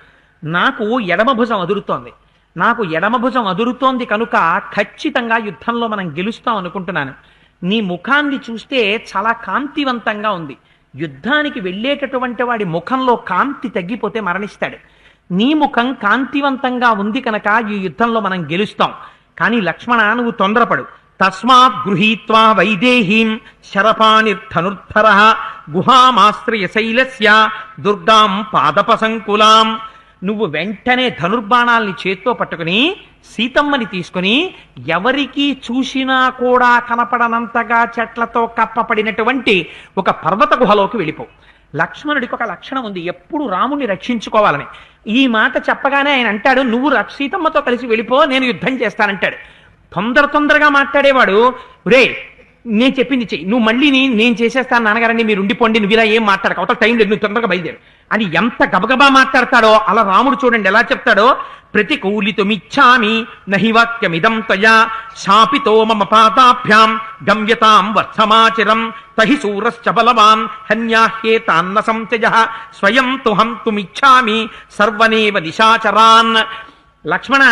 నాకు ఎడమ భుజం అదురుతోంది, నాకు ఎడమ భుజం అదురుతోంది కనుక ఖచ్చితంగా యుద్ధంలో మనం గెలుస్తాం అనుకుంటున్నాను. నీ ముఖాన్ని చూస్తే చాలా కాంతివంతంగా ఉంది. యుద్ధానికి వెళ్ళేటటువంటి వాడి ముఖంలో కాంతి తగ్గిపోతే మరణిస్తాడు. నీ ముఖం కాంతివంతంగా ఉంది కనుక ఈ యుద్ధంలో మనం గెలుస్తాం. కానీ లక్ష్మణ, నువ్వు తొందరపడు. తస్మాత్ గృహీత్వా వైదేహీం శరపాణిర్ధనుర్ధర గుహామాశ్రయ శైలస్య దుర్గాం పాదపసంకులాం. నువ్వు వెంటనే ధనుర్బాణాల్ని చేత్తో పట్టుకుని సీతమ్మని తీసుకుని ఎవరికి చూసినా కూడా కనపడనంతగా చెట్లతో కప్పబడినటువంటి ఒక పర్వత గుహలోకి వెళ్ళిపో. లక్ష్మణుడికి ఒక లక్షణం ఉంది, ఎప్పుడు రాముణ్ణి రక్షించుకోవాలని. ఈ మాట చెప్పగానే ఆయన అంటాడు, నువ్వు సీతమ్మతో కలిసి వెళ్ళిపో, నేను యుద్ధం చేస్తానంటాడు. తొందరగా మాట్లాడేవాడు, రే నేను చెప్పింది చెయ్యి, నువ్వు మళ్ళీ నేను చేసేస్తాను నాన్నగారండి, మీరు ఉండిపోండి, నువ్వు ఇలా ఏం మాట్లాడక, అవతల టైం లేదు, నువ్వు తొందరగా బయలుదేరు అని ఎంత గబగబా మాట్లాడతాడో అలా రాముడు చూడండి ఎలా చెప్తాడో. ప్రతికూలితుమిచ్చామి నహి వాక్యమిదం త్వయా శాపితో మమ పాదాభ్యాం గమ్యతాం వర్ధమాచిరం తహి శూరశ్చ బలవాన్ హన్యాహ్యేతాన్న సంశయః స్వయం తుహంతుమిచ్చామి సర్వనేవ నిశాచరాన్. లక్ష్మణ,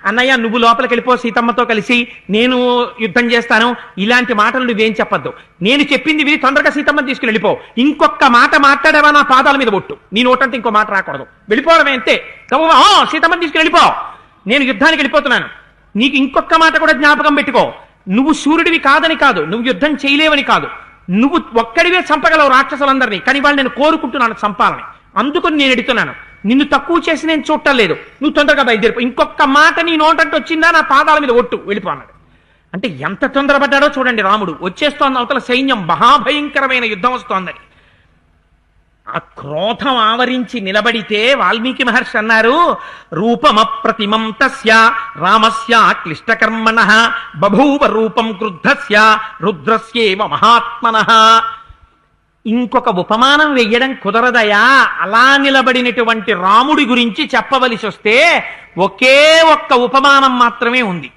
అన్నయ్య నువ్వు లోపలికి వెళ్ళిపో, సీతమ్మతో కలిసి నేను యుద్ధం చేస్తాను, ఇలాంటి మాటలు నువ్వేం చెప్పద్దు, నేను చెప్పింది విని తొందరగా సీతమ్మని తీసుకుని వెళ్ళిపో. ఇంకొక మాట మాట్లాడేవా నా పాదాల మీద ఒట్టు, నీ నోటంటే ఇంకో మాట రాకూడదు, వెళ్ళిపోవడమే అంతే. సీతమ్మని తీసుకుని వెళ్ళిపో, నేను యుద్ధానికి వెళ్ళిపోతున్నాను. నీకు ఇంకొక మాట కూడా జ్ఞాపకం పెట్టుకో, నువ్వు సూర్యుడివి కాదని కాదు, నువ్వు యుద్ధం చేయలేవని కాదు, నువ్వు ఒక్కడివే చంపగలవు రాక్షసులందరినీ, కానీ వాళ్ళు నేను కోరుకుంటున్నాను చంపాలని, అందుకని నేను ఎడుతున్నాను. నిన్ను తక్కువ చేసి నేను చూడటం లేదు, నువ్వు తొందరగా బయలుదేరిపో, ఇంకొక మాట నీ నోటంటే వచ్చిందా నా పాదాల మీద ఒట్టు, వెళ్ళిపో అన్నాడు. అంటే ఎంత తొందరపడ్డాడో చూడండి రాముడు. వచ్చేస్తోంది అవతల సైన్యం, మహాభయంకరమైన యుద్ధం వస్తోందని. ఆ క్రోధం ఆవరించి నిలబడితే వాల్మీకి మహర్షి అన్నారు, రూపమప్రతిమం తస్య రామస్య క్లిష్టకర్మణః బభూవ రూపం క్రుద్ధస్య రుద్రస్యేవ మహాత్మనః. ఇంకొక ఉపమానం వెయ్యడం కుదరదయా. అలా నిలబడినటువంటి రాముడి గురించి చెప్పవలసి వస్తే ఒకే ఒక్క ఉపమానం మాత్రమే ఉంది.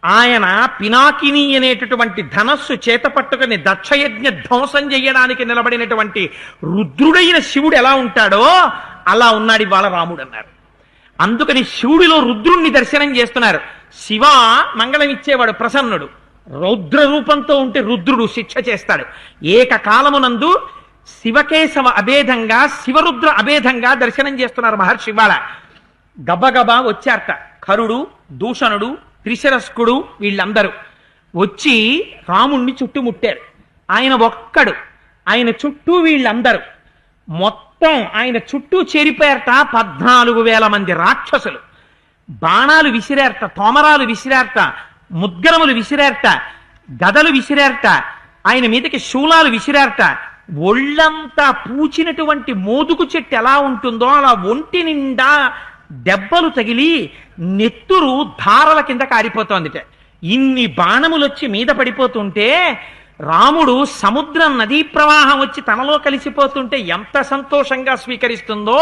ఆయన పినాకిని అనేటటువంటి ధనస్సు చేత పట్టుకుని దక్షయజ్ఞ ధ్వంసం చేయడానికి నిలబడినటువంటి రుద్రుడైన శివుడు ఎలా ఉంటాడో అలా ఉన్నాడు ఇవాళ రాముడు అన్నారు. అందుకని శివుడిలో రుద్రుణ్ణి దర్శనం చేస్తున్నారు. శివ మంగళం ఇచ్చేవాడు ప్రసన్నుడు, రౌద్ర రూపంతో ఉంటే రుద్రుడు శిక్ష చేస్తాడు. ఏకకాలమునందు శివకేశవ అభేదంగా శివరుద్ర అభేదంగా దర్శనం చేస్తున్నారు మహర్షి ఇవాళ. గబగబా వచ్చారట కరుడు, దూషణుడు, త్రిశరస్కుడు వీళ్ళందరూ వచ్చి రాముణ్ణి చుట్టుముట్టారు. ఆయన ఒక్కడు, ఆయన చుట్టూ వీళ్ళందరూ మొత్తం ఆయన చుట్టూ చేరిపోయారట 14,000 మంది రాక్షసులు. బాణాలు విసిరారట, తోమరాలు విసిరారట, ముద్గరములు విసిరారట, గదలు విసిరారట, ఆయన మీదకి శూలాలు విసిరారట. ఒళ్ళంతా పూచినటువంటి మోదుగు చెట్టు ఎలా ఉంటుందో అలా ఒంటి నిండా దెబ్బలు తగిలి నెత్తురు ధారల కింద కారిపోతోందిట. ఇన్ని బాణములు వచ్చి మీద పడిపోతుంటే రాముడు సముద్రం నదీ ప్రవాహం వచ్చి తనలో కలిసిపోతుంటే ఎంత సంతోషంగా స్వీకరిస్తుందో,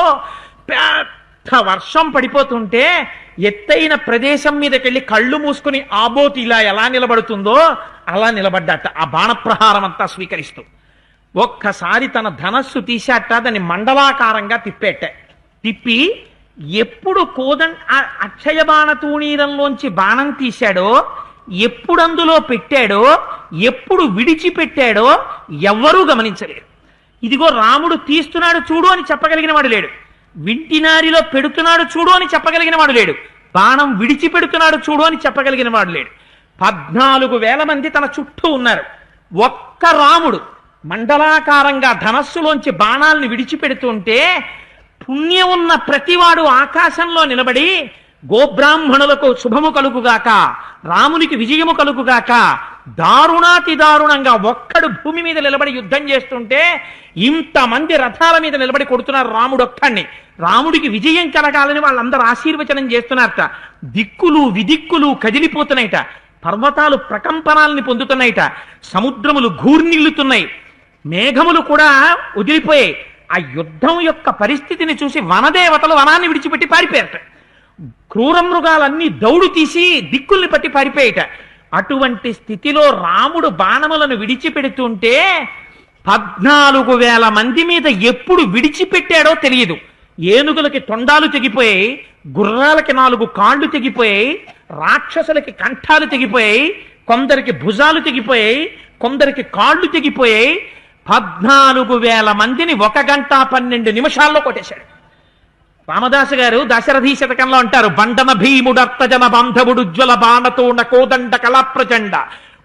పెద్ద వర్షం పడిపోతుంటే ఎత్తైన ప్రదేశం మీదకెళ్ళి కళ్ళు మూసుకుని ఆబోతి ఇలా ఎలా నిలబడుతుందో అలా నిలబడ్డాట ఆ బాణప్రహారం అంతా స్వీకరిస్తూ. ఒక్కసారి తన ధనస్సు తీశాట, దాన్ని మండలాకారంగా తిప్పేట. తిప్పి ఎప్పుడు అక్షయ బాణ తూణీరంలోంచి బాణం తీశాడో, ఎప్పుడు అందులో పెట్టాడో, ఎప్పుడు విడిచిపెట్టాడో ఎవ్వరూ గమనించలేరు. ఇదిగో రాముడు తీస్తున్నాడు చూడు అని చెప్పగలిగిన వాడు లేడు, వింటినారిలో పెడుతున్నాడు చూడు అని చెప్పగలిగిన వాడు లేడు, బాణం విడిచిపెడుతున్నాడు చూడు అని చెప్పగలిగిన వాడు లేడు. 14,000 మంది తన చుట్టూ ఉన్నారు. ఒక్క రాముడు మండలాకారంగా ధనస్సులోంచి బాణాలను విడిచిపెడుతుంటే పుణ్యం ఉన్న ప్రతివాడు ఆకాశంలో నిలబడి గోబ్రాహ్మణులకు శుభము కలుగుగాక, రామునికి విజయము కలుగుగాక, దారుణాతి దారుణంగా ఒక్కడు భూమి మీద నిలబడి యుద్ధం చేస్తుంటే ఇంతమంది రథాల మీద నిలబడి కొడుతున్నారు రాముడు ఒక్కడిని. రాముడికి విజయం కలగాలని వాళ్ళందరూ ఆశీర్వచనం చేస్తున్నారట. దిక్కులు విదిక్కులు కదిలిపోతున్నాయిట, పర్వతాలు ప్రకంపనాలని పొందుతున్నాయిట, సముద్రములు ఘూర్నిల్లుతున్నాయి, మేఘములు కూడా వదిలిపోయాయి. ఆ యుద్ధం యొక్క పరిస్థితిని చూసి వనదేవతలు వనాన్ని విడిచిపెట్టి పారిపోయారట. క్రూర మృగాలన్నీ దౌడు తీసి దిక్కుల్ని పట్టి పారిపోయేట. అటువంటి స్థితిలో రాముడు బాణములను విడిచిపెడుతుంటే 14,000 మంది మీద ఎప్పుడు విడిచిపెట్టాడో తెలియదు. ఏనుగులకి తొండాలు తెగిపోయాయి, గుర్రాలకి 4 కాళ్ళు తెగిపోయాయి, రాక్షసులకి కంఠాలు తెగిపోయాయి, కొందరికి భుజాలు తెగిపోయాయి, కొందరికి కాళ్ళు తెగిపోయాయి. 14,000 మందిని 1 గంట 12 నిమిషాల్లో కొట్టేశాడు. రామదాసు గారు దశరథీ శతకంలో అంటారు, బండన భీముడర్తజన బాంధవుడు జ్వల బాణతోణ కోదండ కళాప్రచండ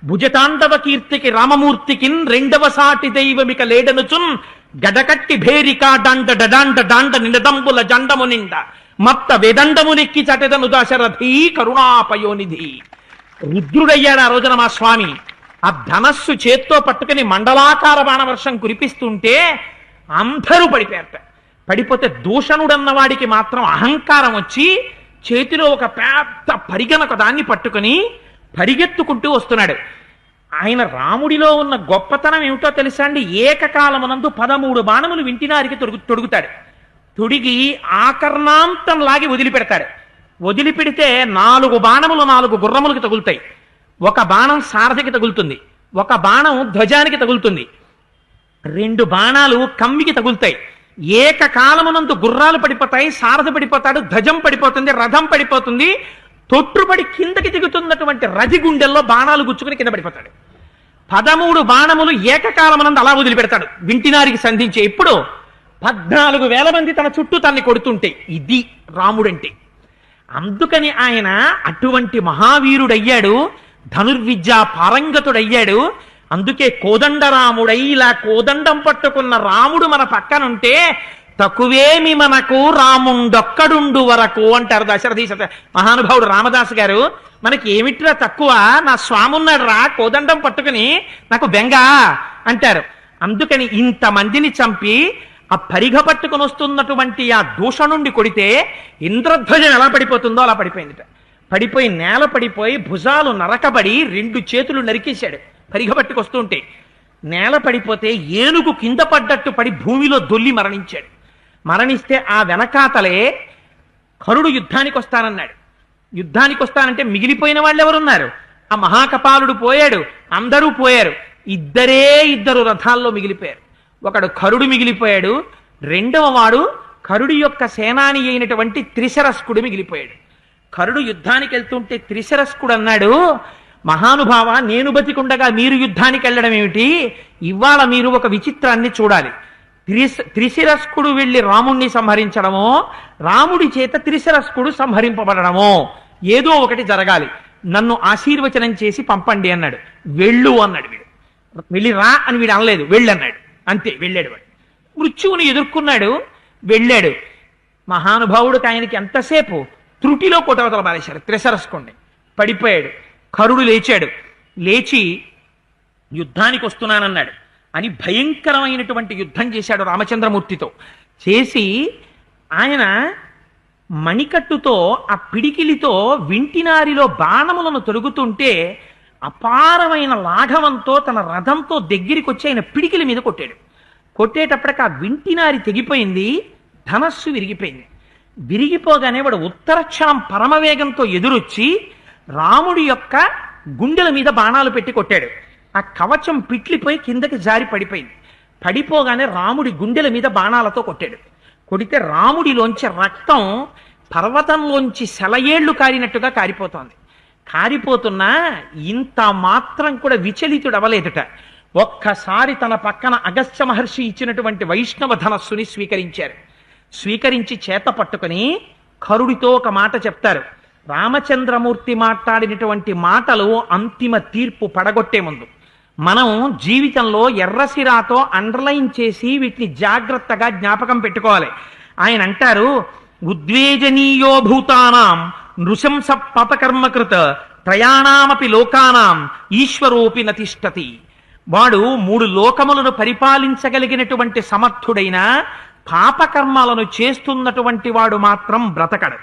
భుజతాండవ కీర్తికి రామమూర్తికి 2వ సాటి దైవమిక లేడనుచున్ గడకట్టి భేరికా డాండ డడాండ డాండ నిడదంబుల జండము నిండ మత్త వేదండమునెక్కి చటెదను దశరథీ కరుణాపయోనిధి. రుద్రుడయ్యాడు ఆ రోజున మా స్వామి. ఆ ధనస్సు చేత్తో పట్టుకుని మండలాకార బాణవర్షం కురిపిస్తుంటే అందరూ పడిపోయారట. పడిపోతే దూషణుడన్న వాడికి మాత్రం అహంకారం వచ్చి చేతిలో ఒక పెద్ద పరిగణక దాన్ని పట్టుకుని పరిగెత్తుకుంటూ వస్తున్నాడు. ఆయన రాముడిలో ఉన్న గొప్పతనం ఏమిటో తెలుసా అండి? ఏకకాలమునందు 13 బాణములు వింటినారికి తొడుగుతాడు. తొడిగి ఆకర్ణాంతం లాగి వదిలిపెడతాడు. వదిలిపెడితే 4 బాణములు 4 గుర్రములకు తగులుతాయి. ఒక బాణం సారథికి తగులుతుంది, ఒక బాణం ధ్వజానికి తగులుతుంది, 2 బాణాలు కమ్మికి తగులుతాయి. ఏకకాలమునందు గుర్రాలు పడిపోతాయి, సారథి పడిపోతాడు, ధ్వజం పడిపోతుంది, రథం పడిపోతుంది. తొట్టుపడి కిందకి దిగుతున్నటువంటి రథి గుండెల్లో బాణాలు గుచ్చుకుని కింద పడిపోతాడు. 13 బాణములు ఏకకాలమునందు అలా వదిలిపెడతాడు వింటినారికి సంధించే. ఇప్పుడు 14,000 మంది తన చుట్టూ తన్ని కొడుతుంటే ఇది రాముడంటే. అందుకని ఆయన అటువంటి మహావీరుడయ్యాడు, ధనుర్విద్యా పారంగతుడయ్యాడు. అందుకే కోదండరాముడై ఇలా కోదండం పట్టుకున్న రాముడు మన పక్కనుంటే తక్కువేమి మనకు రాముండొక్కడుండు వరకు అంటారు దశరథీ మహానుభావుడు రామదాసు గారు. మనకి ఏమిట్రా తక్కువ, నా స్వామి ఉన్నాడు రా కోదండం పట్టుకుని, నాకు బెంగ అంటారు. అందుకని ఇంతమందిని చంపి ఆ పరిగ పట్టుకుని వస్తున్నటువంటి ఆ దూషణుండి కొడితే ఇంద్రధ్వజం ఎలా పడిపోతుందో అలా పడిపోయిందిట. పడిపోయి నేల పడిపోయి భుజాలు నరకబడి 2 చేతులు నరికేశాడు. పరిగ పట్టుకొస్తుంటే నేల పడిపోతే ఏనుగు కింద పడ్డట్టు పడి భూమిలో దొల్లి మరణించాడు. మరణిస్తే ఆ వెనకాతలే కరుడు యుద్ధానికి వస్తానన్నాడు. యుద్ధానికి వస్తానంటే మిగిలిపోయిన వాళ్ళు ఎవరున్నారు? ఆ మహాకపాలుడు పోయాడు, అందరూ పోయారు. 2 రథాల్లో మిగిలిపోయారు. ఒకడు కరుడు మిగిలిపోయాడు, 2వ వాడు కరుడు యొక్క సేనాని అయినటువంటి త్రిశరస్కుడు మిగిలిపోయాడు. కరుడు యుద్ధానికి వెళ్తుంటే త్రిశరస్కుడు అన్నాడు, మహానుభావ, నేను బతికుండగా మీరు యుద్ధానికి వెళ్ళడం ఏమిటి? ఇవాళ మీరు ఒక విచిత్రాన్ని చూడాలి. త్రిశిరస్కుడు వెళ్లి రాముణ్ణి సంహరించడమో, రాముడి చేత త్రిశిరస్కుడు సంహరింపబడడమో ఏదో ఒకటి జరగాలి. నన్ను ఆశీర్వచనం చేసి పంపండి అన్నాడు. వెళ్ళు అన్నాడు వీడు. వెళ్ళి రా అని వీడు అనలేదు, వెళ్ళన్నాడు. అంతే, వెళ్ళాడు వాడు. మృత్యువుని ఎదుర్కొన్నాడు, వెళ్ళాడు. మహానుభావుడికి ఆయనకి ఎంతసేపు త్రుటిలో కొట్టవతల పారేశారు. త్రిశిరస్కుణ్ణి పడిపోయాడు. కరుడు లేచాడు. లేచి యుద్ధానికి వస్తున్నానన్నాడు అని భయంకరమైనటువంటి యుద్ధం చేశాడు రామచంద్రమూర్తితో. చేసి ఆయన మణికట్టుతో ఆ పిడికిలితో వింటినారిలో బాణములను తొలుగుతుంటే అపారమైన లాఘవంతో తన రథంతో దగ్గరికి వచ్చి ఆయన పిడికిలి మీద కొట్టాడు. కొట్టేటప్పటికి ఆ వింటినారి తెగిపోయింది, ధనస్సు విరిగిపోయింది. విరిగిపోగానే వాడు ఉత్తరక్షణం పరమవేగంతో ఎదురొచ్చి రాముడి యొక్క గుండెల మీద బాణాలు పెట్టి కొట్టాడు. ఆ కవచం పిట్లిపోయి కిందకి జారి పడిపోయింది. పడిపోగానే రాముడి గుండెల మీద బాణాలతో కొట్టాడు. కొడితే రాముడిలోంచి రక్తం పర్వతంలోంచి సెలయేళ్లు కారినట్టుగా కారిపోతోంది. కారిపోతున్నా ఇంత మాత్రం కూడా విచలితుడవలేదుట. ఒక్కసారి తన పక్కన అగస్త్య మహర్షి ఇచ్చినటువంటి వైష్ణవ ధనస్సుని స్వీకరించారు. స్వీకరించి చేత పట్టుకుని కరుడితో ఒక మాట చెప్తారు. రామచంద్రమూర్తి మాట్లాడినటువంటి మాటలు అంతిమ తీర్పు పడగొట్టే ముందు మనం జీవితంలో ఎర్రసిరాతో అండర్లైన్ చేసి వీటిని జాగ్రత్తగా జ్ఞాపకం పెట్టుకోవాలి. ఆయన అంటారు, ఉద్వేజనీయో భూతానాం నృశంస పాపకర్మకృత త్రయాణామపి లోకానాం ఈశ్వరోపి నతిష్టతి. వాడు 3 లోకములను పరిపాలించగలిగినటువంటి సమర్థుడైన పాపకర్మాలను చేస్తున్నటువంటి వాడు మాత్రం బ్రతకడు.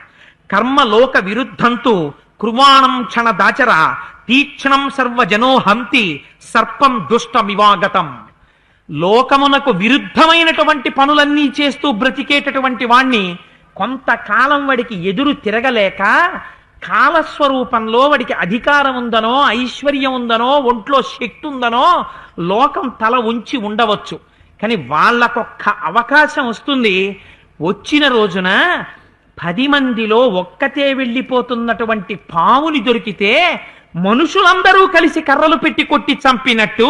కర్మలోక విరుద్ధంతు కృవాణం క్షణ దాచర తీక్ష్ణం సర్వజనో హంతి సర్పం దుష్టమివాగతం. లోకమునకు విరుద్ధమైనటువంటి పనులన్నీ చేస్తూ బ్రతికేటటువంటి వాణ్ణి కొంతకాలం వాడికి ఎదురు తిరగలేక కాలస్వరూపంలో వాడికి అధికారం ఉందనో, ఐశ్వర్యం ఉందనో, ఒంట్లో శక్తి ఉందనో లోకం తల ఉంచి ఉండవచ్చు. కానీ వాళ్ళకొక్క అవకాశం వస్తుంది. వచ్చిన రోజున 10 మందిలో ఒక్కతే వెళ్ళిపోతున్నటువంటి పాముని దొరికితే మనుషులందరూ కలిసి కర్రలు పెట్టి కొట్టి చంపినట్టు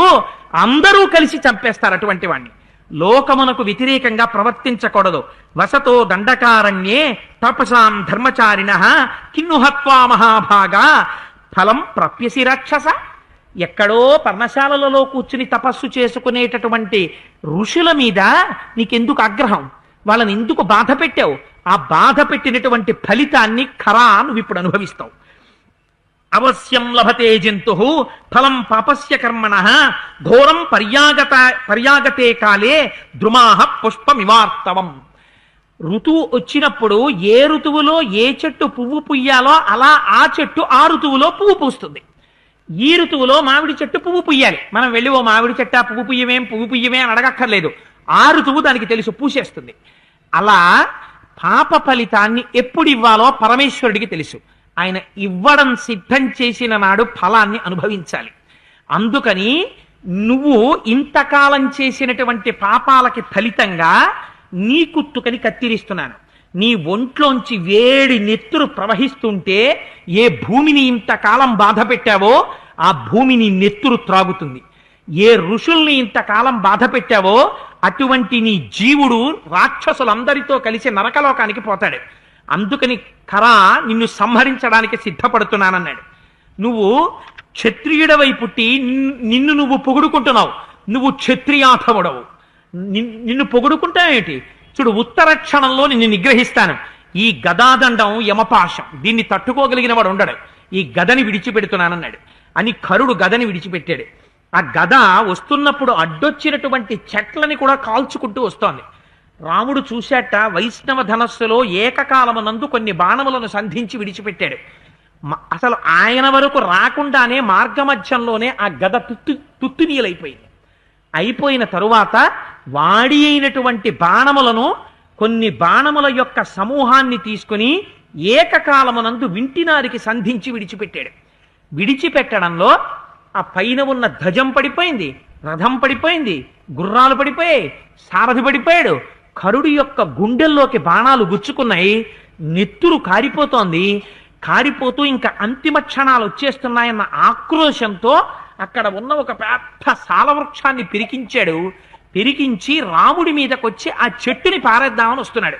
అందరూ కలిసి చంపేస్తారు అటువంటి వాణ్ణి. లోకమునకు వ్యతిరేకంగా ప్రవర్తించకూడదు. వసతో దండకారణ్యే తపసాం ధర్మచారిణ కిన్నుహత్వా మహాభాగా ఫలం ప్రప్యసి రాక్షస. ఎక్కడో పర్ణశాలలో కూర్చుని తపస్సు చేసుకునేటటువంటి ఋషుల మీద నీకెందుకు ఆగ్రహం? వాళ్ళని ఎందుకు బాధ పెట్టావు? ఆ బాధ పెట్టినటువంటి ఫలితాన్ని ఖరా నువ్వు ఇప్పుడు అనుభవిస్తావు. అవశ్యం లభతే జంతు ఫలం పాపస్య కర్మణ ఘోరం పర్యాగతే కాలే ద్రుమాహ పుష్పమివార్తవం. ఋతువు వచ్చినప్పుడు ఏ ఋతువులో ఏ చెట్టు పువ్వు పుయ్యాలో అలా ఆ చెట్టు ఆ ఋతువులో పువ్వు పూస్తుంది. ఈ ఋతువులో మామిడి చెట్టు పువ్వు పుయ్యాలి. మనం వెళ్ళి ఓ మామిడి చెట్టు పువ్వు పుయ్యమే అని అడగక్కర్లేదు. ఆ ఋతువు దానికి తెలుసు, పూసేస్తుంది. అలా పాప ఫలితాన్ని ఎప్పుడు ఇవ్వాలో పరమేశ్వరుడికి తెలుసు. ఆయన ఇవ్వడం సిద్ధం చేసిన నాడు ఫలాన్ని అనుభవించాలి. అందుకని నువ్వు ఇంతకాలం చేసినటువంటి పాపాలకి ఫలితంగా నీ కుత్తుకని కత్తిరిస్తున్నాను. నీ ఒంట్లోంచి వేడి నెత్తురు ప్రవహిస్తుంటే ఏ భూమిని ఇంతకాలం బాధ పెట్టావో ఆ భూమిని నెత్తురు త్రాగుతుంది. ఏ ఋషుల్ని ఇంతకాలం బాధ పెట్టావో అటువంటి నీ జీవుడు రాక్షసులందరితో కలిసి నరకలోకానికి పోతాడు. అందుకని ఖరా నిన్ను సంహరించడానికి సిద్ధపడుతున్నానన్నాడు. నువ్వు క్షత్రియుడవై పుట్టి నిన్ను నువ్వు పొగుడుకుంటున్నావు. నువ్వు క్షత్రియాధముడవు. నిన్ను పొగుడుకుంటావేంటి? చూడు, ఉత్తర క్షణంలో నిన్ను నిగ్రహిస్తాను. ఈ గదాదండం యమపాశం, దీన్ని తట్టుకోగలిగిన వాడు ఉండడు. ఈ గదని విడిచిపెడుతున్నానన్నాడు అని కరుడు గదని విడిచిపెట్టాడు. ఆ గద వస్తున్నప్పుడు అడ్డొచ్చినటువంటి చెట్లని కూడా కాల్చుకుంటూ వస్తోంది. రాముడు చూశాట, వైష్ణవ ధనస్సులో ఏకకాలమునందు కొన్ని బాణములను సంధించి విడిచిపెట్టాడు. అసలు ఆయన వరకు రాకుండానే మార్గమధ్యంలోనే ఆ గద తుత్తునీయలైపోయింది. అయిపోయిన తరువాత వాడి అయినటువంటి బాణములను, కొన్ని బాణముల యొక్క సమూహాన్ని తీసుకుని ఏకకాలమునందు వింటినారికి సంధించి విడిచిపెట్టాడు. విడిచిపెట్టడంలో ఆ పైన ఉన్న ధ్వజం పడిపోయింది, రథం పడిపోయింది, గుర్రాలు పడిపోయాయి, సారథి పడిపోయాడు. కరుడి యొక్క గుండెల్లోకి బాణాలు గుచ్చుకున్నాయి. నెత్తురు కారిపోతోంది. కారిపోతూ ఇంకా అంతిమ క్షణాలు వచ్చేస్తున్నాయన్న ఆక్రోశంతో అక్కడ ఉన్న ఒక పెద్ద సాలవృక్షాన్ని పిరికించాడు. పెరిగించి రాముడి మీదకొచ్చి ఆ చెట్టుని పారేద్దామని వస్తున్నాడు.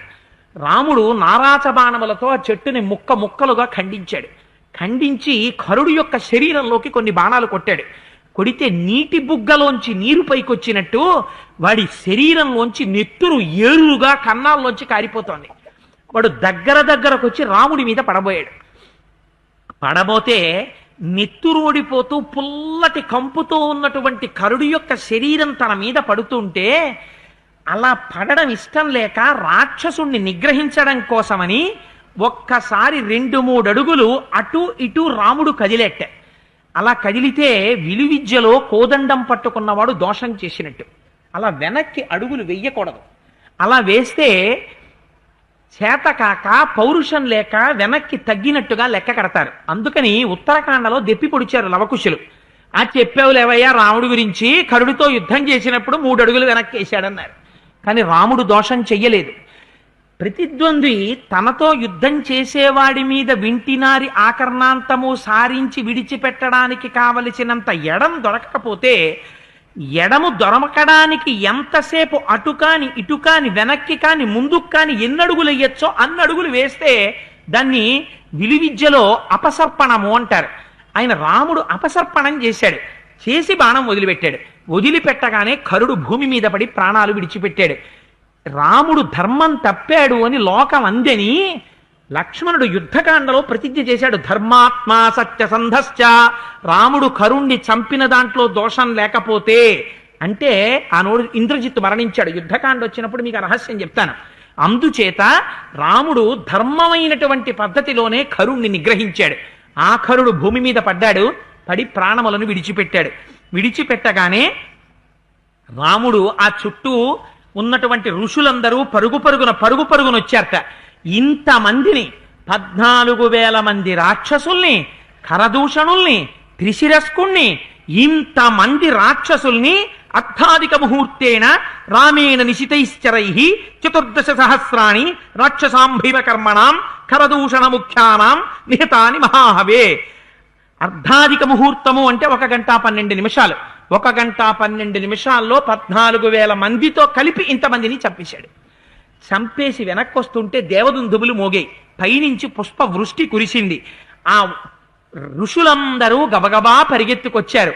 రాముడు నారాచ బాణములతో ఆ చెట్టుని ముక్క ముక్కలుగా ఖండించాడు. ఖండించి కరుడు యొక్క శరీరంలోకి కొన్ని బాణాలు కొట్టాడు. కొడితే నీటి బుగ్గలోంచి నీరు పైకొచ్చినట్టు వాడి శరీరంలోంచి నెత్తురు ఏరుగా కన్నాల్లోంచి కారిపోతోంది. వాడు దగ్గరకు వచ్చి రాముడి మీద పడబోయాడు. పడబోతే నెత్తురోడిపోతూ పుల్లటి కంపుతో ఉన్నటువంటి కరుడు యొక్క శరీరం తన మీద పడుతుంటే అలా పడడం ఇష్టం లేక రాక్షసుణ్ణి నిగ్రహించడం కోసమని ఒక్కసారి 2-3 అడుగులు అటు ఇటు రాముడు కదిలేట. అలా కదిలితే విలువిద్యలో కోదండం పట్టుకున్నవాడు దోషం చేసినట్టు. అలా వెనక్కి అడుగులు వెయ్యకూడదు. అలా వేస్తే చేతకాక పౌరుషం లేక వెనక్కి తగ్గినట్టుగా లెక్క కడతారు. అందుకని ఉత్తరాఖండలో దెప్పి పొడిచారు లవకుశులు. ఆ చెప్పావులేవయ్యా రాముడి గురించి, కరుడితో యుద్ధం చేసినప్పుడు 3 అడుగులు వెనక్కి వేశాడన్నారు. కానీ రాముడు దోషం చెయ్యలేదు. ప్రతిద్వంద్వి తనతో యుద్ధం చేసేవాడి మీద వింటినారి ఆకర్ణాంతము సారించి విడిచిపెట్టడానికి కావలసినంత ఎడం దొరకకపోతే ఎడము దొరకడానికి ఎంతసేపు అటు కాని ఇటు కాని వెనక్కి కాని ముందుకు కాని ఎన్నడుగులు వేయచ్చో అన్నడుగులు వేస్తే దాన్ని విలువిద్యలో అపసర్పణము అంటారు. ఆయన రాముడు అపసర్పణం చేశాడు. చేసి బాణం వదిలిపెట్టాడు. వదిలిపెట్టగానే కరుడు భూమి మీద పడి ప్రాణాలు విడిచిపెట్టాడు. రాముడు ధర్మం తప్పాడు అని లోకం అందని లక్ష్మణుడు యుద్ధకాండలో ప్రతిజ్ఞ చేశాడు. ధర్మాత్మా సత్యసంధశ్చ. రాముడు కరుణ్ణి చంపిన దాంట్లో దోషం లేకపోతే అంటే ఆనోడు ఇంద్రజిత్తు మరణించాడు. యుద్ధకాండ వచ్చినప్పుడు మీకు ఆ రహస్యం చెప్తాను. అందుచేత రాముడు ధర్మమైనటువంటి పద్ధతిలోనే కరుణ్ణి నిగ్రహించాడు. ఆ కరుడు భూమి మీద పడ్డాడు. పడి ప్రాణములను విడిచిపెట్టాడు. విడిచిపెట్టగానే రాముడు ఆ చుట్టూ ఉన్నటువంటి ఋషులందరూ పరుగు పరుగున వచ్చారట. ఇంతమందిని 14,000 మంది రాక్షసుల్ని, కరదూషణుల్ని, త్రిశిరస్కుణ్ణి, ఇంతమంది రాక్షసుల్ని అర్థాధిక ముహూర్తేన రామేణ నిశితైశ్చరై 14 సహస్రాణి రాక్షసాంభైవ కర్మణాం కరదూషణ ముఖ్యానాం నిహతాని మహాహవే. అర్ధాధిక ముహూర్తము అంటే 1 గంట 12 నిమిషాలు. 1 గంట 12 నిమిషాల్లో 14,000 మందితో కలిపి ఇంతమందిని చంపేశాడు. చంపేసి వెనక్కి వస్తుంటే దేవదుందుబులు మోగాయి. పైనుంచి పుష్ప వృష్టి కురిసింది. ఆ ఋషులందరూ గబగబా పరిగెత్తుకొచ్చారు.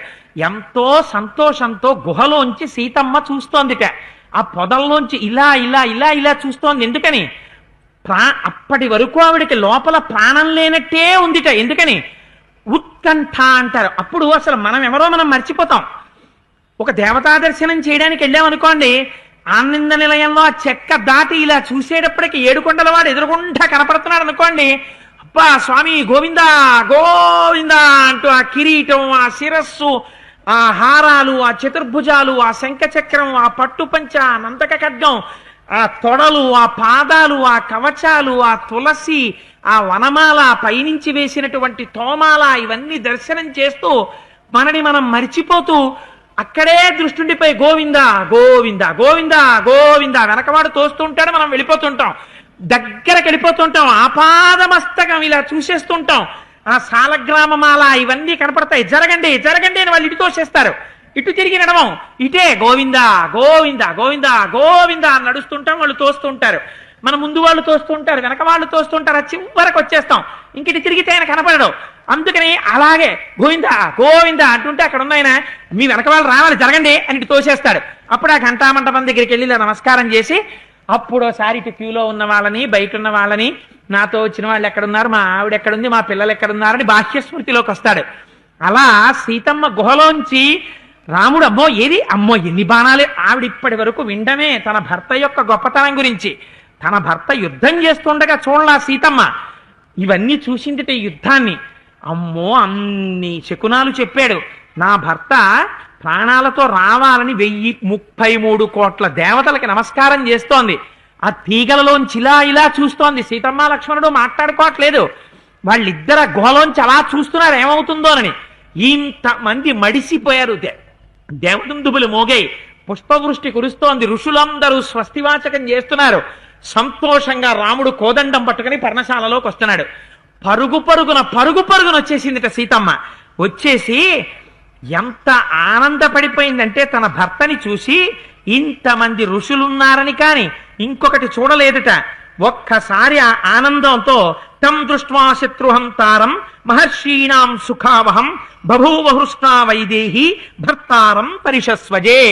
ఎంతో సంతోషంతో గుహలోంచి సీతమ్మ చూస్తోందిట. ఆ పొదల్లోంచి ఇలా ఇలా ఇలా ఇలా చూస్తోంది. ఎందుకని? అప్పటి వరకు ఆవిడకి లోపల ప్రాణం లేనట్టే ఉందిట. ఎందుకని? ఉత్కంఠ అంటారు. అప్పుడు అసలు మనం ఎవరో మనం మర్చిపోతాం. ఒక దేవతా దర్శనం చేయడానికి వెళ్ళామనుకోండి, ఆనంద నిలయంలో ఆ చెక్క దాటి ఇలా చూసేటప్పటికి 7 కొండల వాడు ఎదురుగుండా కనపడుతున్నాడు అనుకోండి, అబ్బా స్వామి గోవిందా గోవిందా అంటూ ఆ కిరీటం, ఆ శిరస్సు, ఆ హారాలు, ఆ చతుర్భుజాలు, ఆ శంఖచక్రం, ఆ పట్టుపంచ, ఆ నందక ఖడ్గం, ఆ తొడలు, ఆ పాదాలు, ఆ కవచాలు, ఆ తులసి, ఆ వనమాల, పైనుంచి వేసినటువంటి తోమాల, ఇవన్నీ దర్శనం చేస్తూ మనని మనం మరిచిపోతూ అక్కడే దృష్టిండిపోయి గోవింద గోవింద గోవింద గోవింద వెనకవాడు తోస్తుంటాడు. మనం వెళ్ళిపోతుంటాం, దగ్గరకు వెళ్ళిపోతుంటాం, ఆపాదమస్తకం ఇలా చూసేస్తుంటాం. ఆ సాలగ్రామమాల ఇవన్నీ కనపడతాయి. జరగండి జరగండి అని వాళ్ళు ఇటు తోసేస్తారు. ఇటు తిరిగి నడవం, ఇటే గోవింద గోవింద గోవింద గోవింద అని నడుస్తుంటాం. వాళ్ళు తోస్తుంటారు. మన ముందు వాళ్ళు తోస్తుంటారు, వెనక వాళ్ళు తోస్తుంటారు. చివరకు వచ్చేస్తాం, ఇంక ఇటు తిరిగితే ఆయన కనపడడు. అందుకని అలాగే గోవింద గోవింద అంటుంటే అక్కడ ఉన్న ఆయన మీ వెనక వాళ్ళు రావాలి జరగండి అని ఇటు తోసేస్తాడు. అప్పుడు ఆ ఘంటామంటపం దగ్గరికి వెళ్ళి నమస్కారం చేసి అప్పుడోసారి ఇటు క్యూలో ఉన్న వాళ్ళని, బయట ఉన్న వాళ్ళని, నాతో వచ్చిన వాళ్ళు ఎక్కడున్నారు, మా ఆవిడ ఎక్కడుంది, మా పిల్లలు ఎక్కడున్నారని బాహ్యస్మృతిలోకి వస్తాడు. అలా సీతమ్మ గుహలోంచి రాముడు అమ్మో ఏది అమ్మో ఎన్ని బాణాలే. ఆవిడ ఇప్పటి వరకు వినడమే తన భర్త యొక్క గొప్పతనం గురించి. తన భర్త యుద్ధం చేస్తుండగా చూడలా సీతమ్మ. ఇవన్నీ చూసిందిట ఈ యుద్ధాన్ని. అమ్మో అన్ని శకునాలు చెప్పాడు. నా భర్త ప్రాణాలతో రావాలని 1033 కోట్ల దేవతలకి నమస్కారం చేస్తోంది. ఆ తీగలలోంచి ఇలా ఇలా చూస్తోంది. సీతమ్మ లక్ష్మణుడు మాట్లాడుకోవట్లేదు. వాళ్ళిద్దరు గుహలోంచి అలా చూస్తున్నారు ఏమవుతుందోనని. ఇంతమంది మడిసిపోయారు. దేవదుందుబులు మోగాయి, పుష్పవృష్టి కురుస్తోంది. ఋషులందరూ స్వస్తివాచకం చేస్తున్నారు. సంతోషంగా రాముడు కోదండం పట్టుకుని పర్ణశాలలోకి వస్తున్నాడు. పరుగు పరుగున వచ్చేసిందిట సీతమ్మ. వచ్చేసి ఎంత ఆనందపడిపోయిందంటే తన భర్తని చూసి ఇంతమంది ఋషులున్నారని కాని ఇంకొకటి చూడలేదట. ఒక్కసారి ఆ ఆనందంతో తం దృష్ట్వా శత్రుహంతారం మహర్షీణాం సుఖావహం బభూవ హృష్ణా వైదేహి భర్తారం పరిషస్వజే.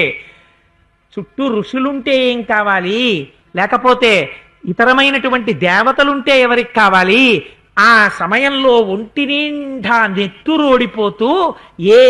చుట్టూ ఋషులుంటే ఏం కావాలి, లేకపోతే ఇతరమైనటువంటి దేవతలుంటే ఎవరికి కావాలి? ఆ సమయంలో ఒంటి నిండా నెత్తురోడిపోతూ ఏ